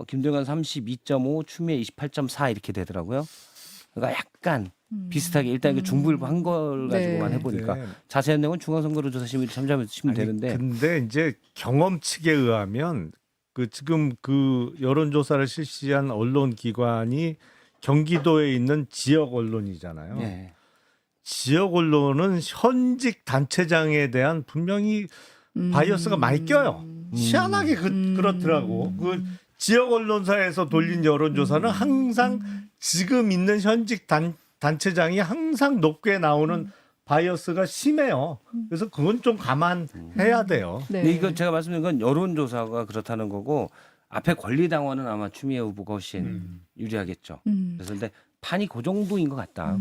김동연 32.5, 추미애 28.4 이렇게 되더라고요. 그러니까 약간 비슷하게 일단 그 중부일보 한 걸 가지고만 네. 해보니까 네. 자세한 내용은 중앙선거조사심의를 참조하시면 되는데 근데 이제 경험칙에 의하면 그 지금 그 여론조사를 실시한 언론 기관이 경기도에 있는 지역 언론이잖아요. 예. 지역 언론은 현직 단체장에 대한 분명히 바이어스가 많이 껴요. 희한하게 그렇더라고. 그 지역 언론사에서 돌린 여론조사는 항상 지금 있는 현직 단체장이 항상 높게 나오는 바이어스가 심해요. 그래서 그건 좀 감안해야 돼요. 네. 근데 이거 제가 말씀드린 건 여론조사가 그렇다는 거고 앞에 권리당원은 아마 추미애 후보가 훨씬 유리하겠죠. 그래서 근데 판이 그 정도인 것 같다.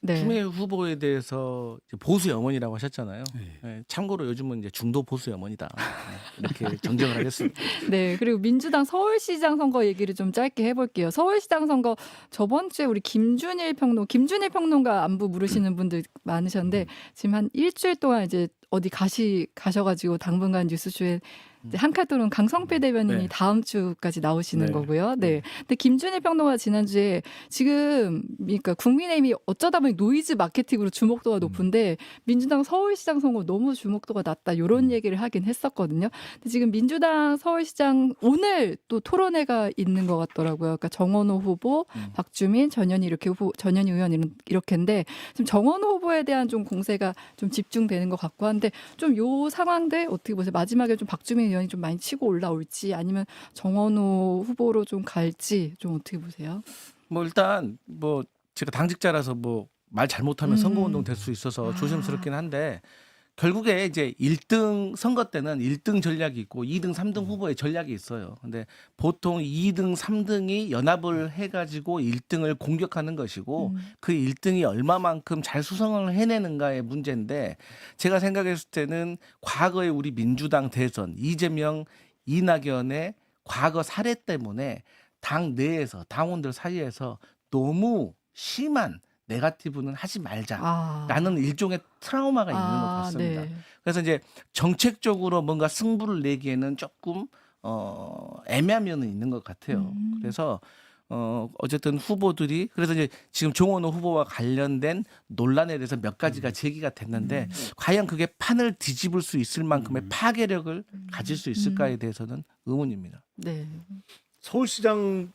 네. 추미애 후보에 대해서 이제 보수 염원이라고 하셨잖아요. 예, 참고로 요즘은 이제 중도 보수 염원이다. 이렇게 정정을 하겠습니다. 네, 그리고 민주당 서울시장 선거 얘기를 좀 짧게 해볼게요. 서울시장 선거 저번 주에 우리 김준일 평론가 안부 물으시는 분들 많으셨는데 지금 한 일주일 동안 이제 어디 가셔가지고 당분간 뉴스쇼에 이제 한칼도는 강성필 대변인이 네. 다음 주까지 나오시는 네. 거고요. 네. 근데 김준일 평론가 지난주에 지금 그러니까 국민의힘이 어쩌다 보니 노이즈 마케팅으로 주목도가 높은데 민주당 서울시장 선거 너무 주목도가 낮다 이런 얘기를 하긴 했었거든요. 근데 지금 민주당 서울시장 오늘 또 토론회가 있는 것 같더라고요. 그러니까 정원호 후보, 박주민, 전현희 전현희 의원 이렇게인데 지금 정원호 후보에 대한 좀 공세가 좀 집중되는 것 같고 한데 좀 요 상황들 어떻게 보세요? 마지막에 좀 박주민 의원이 좀 많이 치고 올라올지 아니면 정원호 후보로 좀 갈지 좀 어떻게 보세요? 뭐 일단 뭐 제가 당직자라서 뭐 말 잘못하면 선거운동 될 수 있어서 조심스럽긴 한데 결국에 이제 1등 선거 때는 1등 전략이 있고 2등, 3등 후보의 전략이 있어요. 근데 보통 2등, 3등이 연합을 해가지고 1등을 공격하는 것이고 그 1등이 얼마만큼 잘 수성을 해내는가의 문제인데 제가 생각했을 때는 과거에 우리 민주당 대선 이재명, 이낙연의 과거 사례 때문에 당 내에서 당원들 사이에서 너무 심한 네거티브는 하지 말자라는 일종의 트라우마가 있는 것 같습니다. 네. 그래서 이제 정책적으로 뭔가 승부를 내기에는 조금 애매한 면은 있는 것 같아요. 그래서 어쨌든 후보들이 그래서 이제 지금 정원호 후보와 관련된 논란에 대해서 몇 가지가 제기가 됐는데 과연 그게 판을 뒤집을 수 있을 만큼의 파괴력을 가질 수 있을까에 대해서는 의문입니다. 네. 서울시장도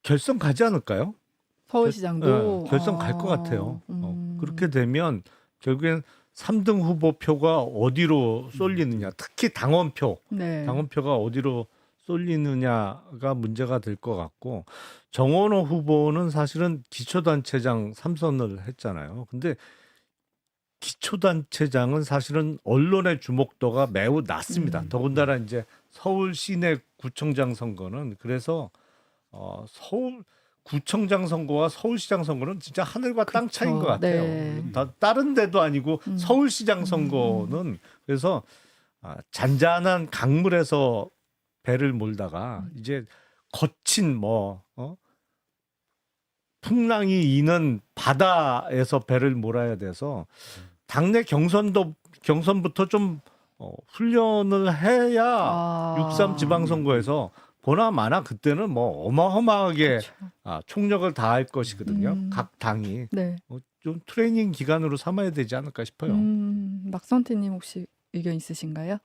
결선 가지 않을까요? 서울시장도 결선 갈 것 같아요. 그렇게 되면 결국엔 3등 후보 표가 어디로 쏠리느냐, 특히 당원표, 네. 당원표가 어디로 쏠리느냐가 문제가 될 것 같고 정원호 후보는 사실은 기초단체장 3선을 했잖아요. 근데 기초단체장은 사실은 언론의 주목도가 매우 낮습니다. 더군다나 이제 서울 시내 구청장 선거는 그래서 서울 구청장 선거와 서울시장 선거는 진짜 하늘과 땅 차이인 것 같아요. 네. 다른 데도 아니고 서울시장 선거는 그래서 잔잔한 강물에서 배를 몰다가 이제 거친 풍랑이 이는 바다에서 배를 몰아야 돼서 당내 경선부터 좀 훈련을 해야 아. 6.3 지방선거에서 보나마나 그때는 뭐 어마어마하게 그렇죠. 총력을 다할 것이거든요. 음. 각 당이 네. 좀 트레이닝 기간으로 삼아야 되지 않을까 싶어요. 막선태님 혹시 의견 있으신가요?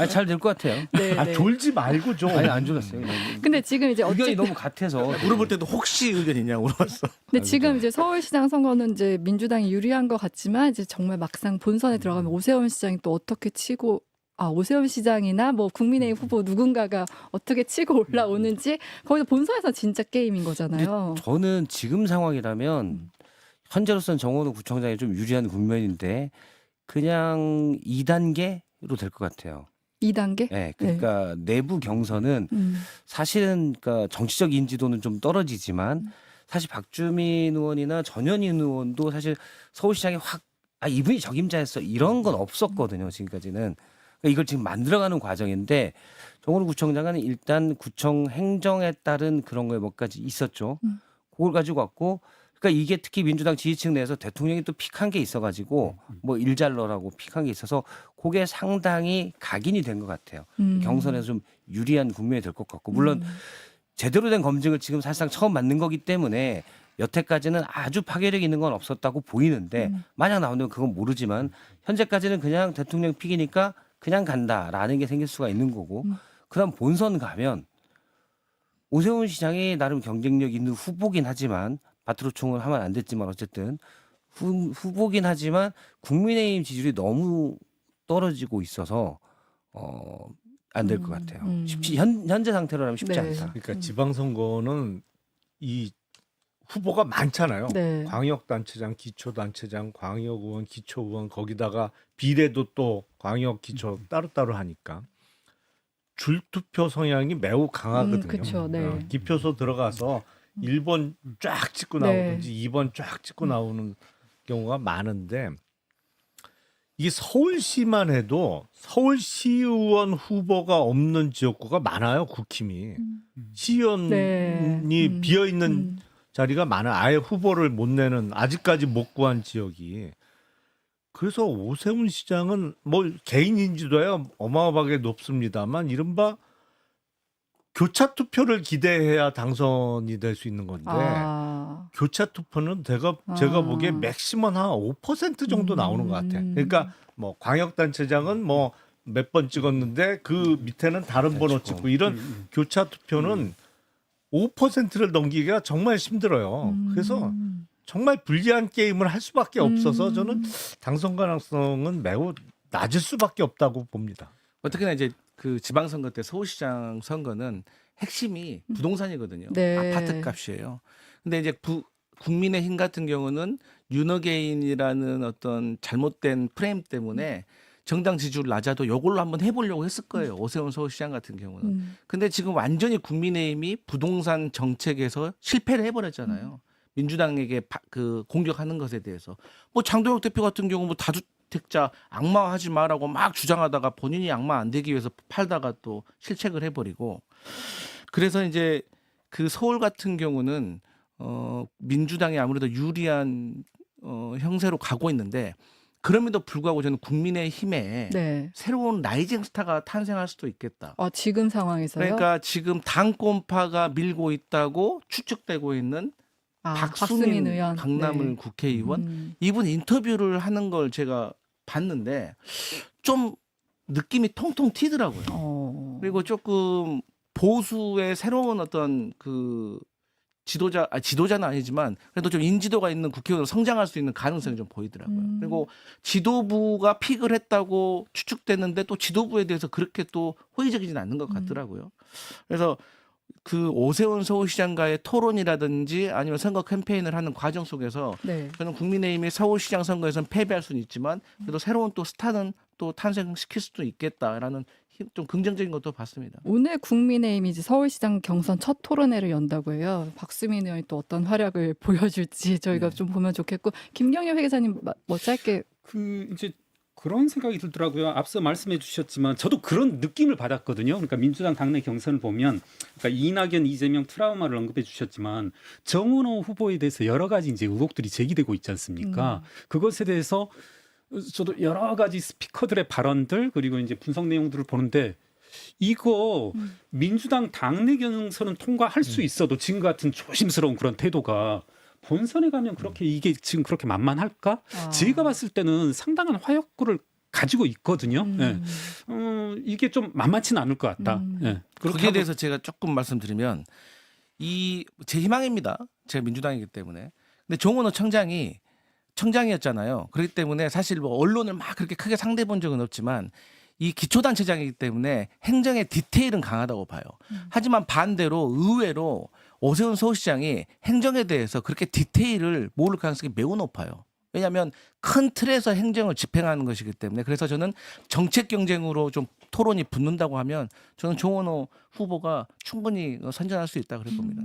잘 될 것 같아요. 네. 네. 졸지 말고 좀. 아니 안 졸았어요. 근데 지금 이제 의견이 어쨌든 너무 같아서 물어볼 때도 혹시 의견 있냐고 물어봤어. 근데 지금 이제 서울시장 선거는 이제 민주당이 유리한 것 같지만 이제 정말 막상 본선에 들어가면 오세훈 시장이 또 어떻게 치고 오세훈 시장이나 뭐 국민의힘 후보 누군가가 어떻게 치고 올라오는지 거기서 본선에서 진짜 게임인 거잖아요. 저는 지금 상황이라면 현재로서는 정원호 구청장이 좀 유리한 국면인데 그냥 2단계로 될 것 같아요. 2단계? 네, 그러니까 내부 경선은 음. 사실은 그러니까 정치적 인지도는 좀 떨어지지만 사실 박주민 의원이나 전현인 의원도 사실 서울시장에 확 이분이 적임자였어 이런 건 없었거든요 지금까지는. 그러니까 이걸 지금 만들어가는 과정인데 정원호 구청장은 일단 구청 행정에 따른 그런 거에 몇 가지 있었죠. 그걸 가지고 왔고 그러니까 이게 특히 민주당 지지층 내에서 대통령이 또 픽한 게 있어가지고 뭐 일잘러라고 픽한 게 있어서 그게 상당히 각인이 된 것 같아요. 경선에서 좀 유리한 국면이 될 것 같고 물론 제대로 된 검증을 지금 사실상 처음 맞는 거기 때문에 여태까지는 아주 파괴력 있는 건 없었다고 보이는데 만약 나온다면 그건 모르지만 현재까지는 그냥 대통령 픽이니까 그냥 간다라는 게 생길 수가 있는 거고 그다음 본선 가면 오세훈 시장이 나름 경쟁력 있는 후보긴 하지만 밭으로 총을 하면 안 됐지만 어쨌든 후보긴 하지만 국민의힘 지지율이 너무 떨어지고 있어서 안 될 것 같아요. 현재 상태로라면 쉽지 네. 않다. 그러니까 지방선거는 이 후보가 많잖아요. 네. 광역단체장, 기초단체장, 광역의원, 기초의원 거기다가 비례도 또 광역, 기초 따로따로 하니까 줄투표 성향이 매우 강하거든요. 그쵸, 네. 기표소 들어가서 1번 쫙 찍고 네. 나오든지 2번 쫙 찍고 나오는 경우가 많은데 이게 서울시만 해도 서울시의원 후보가 없는 지역구가 많아요. 국힘이. 시의원이 네. 비어있는 자리가 많아. 아예 후보를 못 내는 아직까지 못 구한 지역이. 그래서 오세훈 시장은 뭐 개인 인지도야 어마어마하게 높습니다만 이른바 교차 투표를 기대해야 당선이 될 수 있는 건데 교차 투표는 제가 보기에 맥시멈 한 5% 정도 나오는 것 같아. 그러니까 뭐 광역단체장은 뭐 몇 번 찍었는데 그 밑에는 다른 번호 찍고 이런 교차 투표는 5%를 넘기기가 정말 힘들어요. 그래서 정말 불리한 게임을 할 수밖에 없어서 저는 당선 가능성은 매우 낮을 수밖에 없다고 봅니다. 어떻게나 이제 그 지방선거 때 서울시장 선거는 핵심이 부동산이거든요. 네. 아파트 값이에요. 근데 이제 국민의힘 같은 경우는 윤어게인이라는 어떤 잘못된 프레임 때문에 정당 지지율 낮아도 이걸로 한번 해보려고 했을 거예요. 오세훈 서울시장 같은 경우는. 근데 지금 완전히 국민의힘이 부동산 정책에서 실패를 해버렸잖아요. 민주당에게 그 공격하는 것에 대해서. 뭐 장도혁 대표 같은 경우 뭐 다주택자 악마화하지 마라고 막 주장하다가 본인이 악마 안 되기 위해서 팔다가 또 실책을 해버리고. 그래서 이제 그 서울 같은 경우는 민주당이 아무래도 유리한 형세로 가고 있는데 그럼에도 불구하고 저는 국민의힘에 네. 새로운 라이징 스타가 탄생할 수도 있겠다. 지금 상황에서요? 그러니까 지금 당권파가 밀고 있다고 추측되고 있는 박수민 의원. 강남을 네. 국회의원 이분 인터뷰를 하는 걸 제가 봤는데 좀 느낌이 통통 튀더라고요. 그리고 조금 보수의 새로운 어떤 그 지도자는 아니지만 그래도 좀 인지도가 있는 국회의원으로 성장할 수 있는 가능성이 좀 보이더라고요. 그리고 지도부가 픽을 했다고 추측됐는데 또 지도부에 대해서 그렇게 또 호의적이지는 않는 것 같더라고요. 그래서 그 오세훈 서울시장과의 토론이라든지 아니면 선거 캠페인을 하는 과정 속에서 네. 저는 국민의힘이 서울시장 선거에서는 패배할 수는 있지만 그래도 새로운 또 스타는 또 탄생시킬 수도 있겠다라는 좀 긍정적인 것도 봤습니다. 오늘 국민의힘이 이제 서울시장 경선 첫 토론회를 연다고 해요. 박수민 의원이 또 어떤 활약을 보여줄지 저희가 좀 보면 좋겠고 김경일 회계사님 뭐 짧게 이제 그런 생각이 들더라고요. 앞서 말씀해 주셨지만 저도 그런 느낌을 받았거든요. 그러니까 민주당 당내 경선을 보면 그러니까 이낙연, 이재명 트라우마를 언급해 주셨지만 정은호 후보에 대해서 여러 가지 이제 의혹들이 제기되고 있지 않습니까? 그것에 대해서 저도 여러 가지 스피커들의 발언들 그리고 이제 분석 내용들을 보는데 이거 민주당 당내 경선은 통과할 수 있어도 지금 같은 조심스러운 그런 태도가 본선에 가면 그렇게 이게 지금 그렇게 만만할까? 아. 제가 봤을 때는 상당한 화약고를 가지고 있거든요. 예. 이게 좀 만만치는 않을 것 같다. 예. 그렇게 거기에 하고- 대해서 제가 조금 말씀드리면 제 희망입니다. 제가 민주당이기 때문에. 근데 정원호 청장이었잖아요. 그렇기 때문에 사실 뭐 언론을 막 그렇게 크게 상대해 본 적은 없지만 이 기초단체장이기 때문에 행정의 디테일은 강하다고 봐요. 하지만 반대로 의외로 오세훈 서울시장이 행정에 대해서 그렇게 디테일을 모를 가능성이 매우 높아요. 왜냐하면 큰 틀에서 행정을 집행하는 것이기 때문에. 그래서 저는 정책 경쟁으로 좀 토론이 붙는다고 하면 저는 정원호 후보가 충분히 선전할 수 있다 그래 봅니다.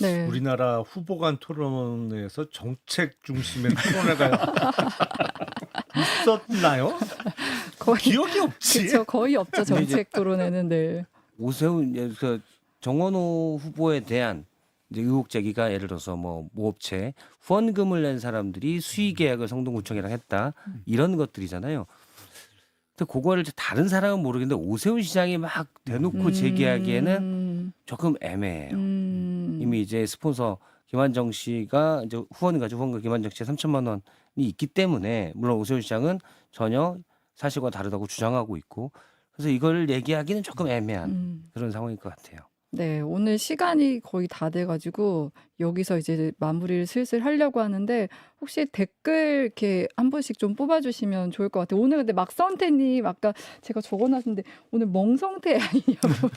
네. 우리나라 후보 간 토론회에서 정책 중심의 토론회가 있었나요? 거의 기억이 없지. 그렇죠. 거의 없죠. 정책 토론회는. 네. 오세훈 그 정원호 후보에 대한 이제 의혹 제기가 예를 들어서 뭐 모업체 후원금을 낸 사람들이 수의 계약을 성동구청이랑 했다 이런 것들이잖아요. 근데 그거를 이제 다른 사람은 모르겠는데 오세훈 시장이 막 대놓고 제기하기에는 조금 애매해요. 이미 이제 스폰서 김한정 씨가 이제 후원금 김한정 씨의 3천만 원이 있기 때문에 물론 오세훈 시장은 전혀 사실과 다르다고 주장하고 있고 그래서 이걸 얘기하기는 조금 애매한 그런 상황일 것 같아요. 네, 오늘 시간이 거의 다 돼가지고 여기서 이제 마무리를 슬슬 하려고 하는데 혹시 댓글 이렇게 한 분씩 좀 뽑아주시면 좋을 것 같아요. 오늘 근데 막성태님 아까 제가 적어놨는데 오늘 멍성태 아니냐고.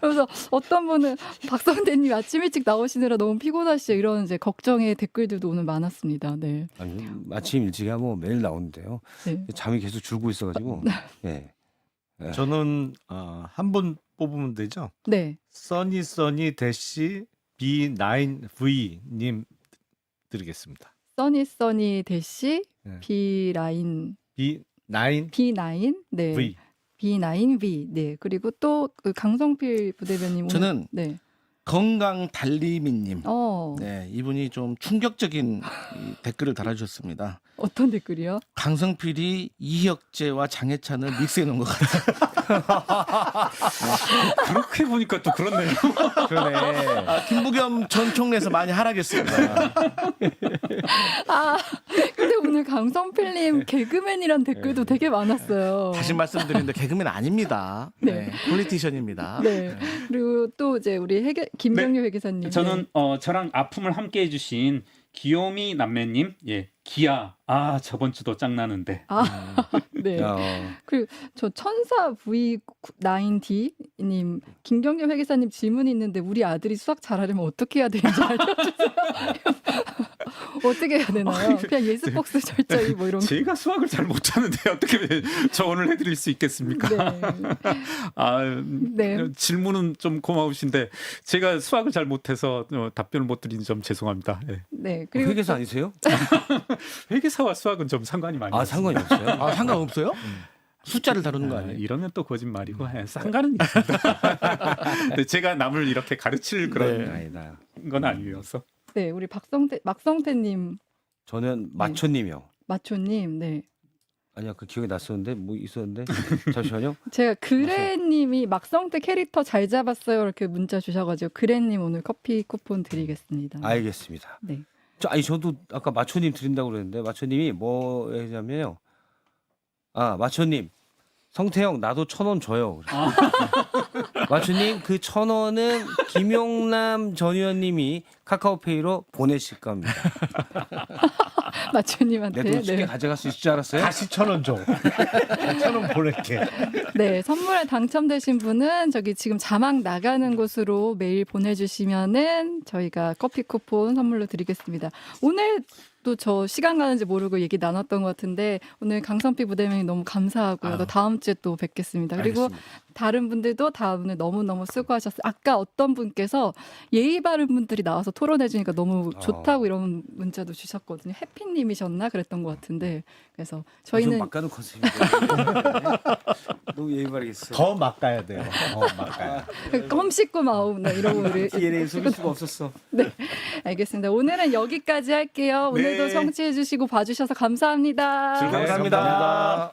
그래서 어떤 분은 박성태님 아침 일찍 나오시느라 너무 피곤하시죠 이런 이제 걱정의 댓글들도 오늘 많았습니다. 네. 아니 아침 일찍 하면 매일 나오는데요. 네. 잠이 계속 줄고 있어가지고. 네. 저는 한 분 뽑으면 되죠. 네. 써니 대시 B9V 님 드리겠습니다. 써니 대시 네. B9 B9V. B9 네. B9V 네. 그리고 또 그 강성필 부대변님 오늘 저는 네. 건강 달리미님. 어. 네, 이분이 좀 충격적인 이 댓글을 달아주셨습니다. 어떤 댓글이요? 강성필이 이혁재와 장해찬을 믹스해 놓은 것 같아요. 그렇게 보니까 또 그렇네요. 그러네. 김부겸 전 총리에서 많이 하락했습니다. 아, 근데 오늘 강성필님 개그맨이란 댓글도 되게 많았어요. 다시 말씀드리는데 개그맨 아닙니다. 네, 폴리티션입니다. 네. 그리고 또 이제 우리 김병규 회계사님. 저는 저랑 아픔을 함께 해주신 귀요미 남매님, 예, 기아, 저번 주도 짱나는데. 네. 야, 그리고 저 천사 V9D님, 김경규 회계사님 질문이 있는데 우리 아들이 수학 잘하려면 어떻게 해야 되는지 알려주세요. 어떻게 해야 되나요? 그냥 예스복스 철저히 뭐 이런 거. 제가 수학을 잘 못하는데 어떻게 조언을 해드릴 수 있겠습니까? 네. 네. 질문은 좀 고마우신데 제가 수학을 잘 못해서 답변을 못 드린 점 죄송합니다. 예. 네. 그리고 회계사 아니세요? 회계사와 수학은 좀 상관이 많이 상관이 없어요. 상관없어요? 숫자를 다루는 거 아니에요? 이러면 또 거짓말이고 상관은 있습니다. 근데 제가 남을 이렇게 가르칠 그런 아니다. 건 아니어서. 네, 우리 막성태님, 저는 마초님이요. 마초님, 네. 아니야 그 기억이 났었는데 뭐 있었는데 잠시만요. 제가 그래님이 막성태 캐릭터 잘 잡았어요 이렇게 문자 주셔가지고 그래님 오늘 커피 쿠폰 드리겠습니다. 알겠습니다. 네. 저도 아까 마초님 드린다고 그랬는데 마초님이 뭐 했냐면요. 마초님 성태형 나도 1,000원 줘요. 마초님 그 1,000원은 김용남 전 의원님이 카카오페이로 보내실 겁니다. 마초님한테. 내 돈 쉽게 네. 가져갈 수 있을 줄 알았어요? 다시 1,000원 줘. 1,000원 보낼게. 네, 선물에 당첨되신 분은 저기 지금 자막 나가는 곳으로 메일 보내주시면은 저희가 커피 쿠폰 선물로 드리겠습니다. 오늘 또 저 시간 가는지 모르고 얘기 나눴던 것 같은데 오늘 강성필 부대변인 너무 감사하고요. 또 다음 주에 또 뵙겠습니다. 그리고 알겠습니다. 다른 분들도 다 오늘 너무너무 수고하셨어요. 아까 어떤 분께서 예의 바른 분들이 나와서 토론해 주니까 너무 좋다고 이런 문자도 주셨거든요. 해피님이셨나 그랬던 것 같은데 그래서 좀 저희는 막가는 컨셉인데 너무 예의 바르겠어요. 더 막 가야 돼요. 더 막 가야. 껌 씻고 마음 네, 이러고 우리 DNA 속일 수가 없었어. 알겠습니다. 오늘은 여기까지 할게요. 오늘도 네. 청취해 주시고 봐주셔서 감사합니다. 감사합니다.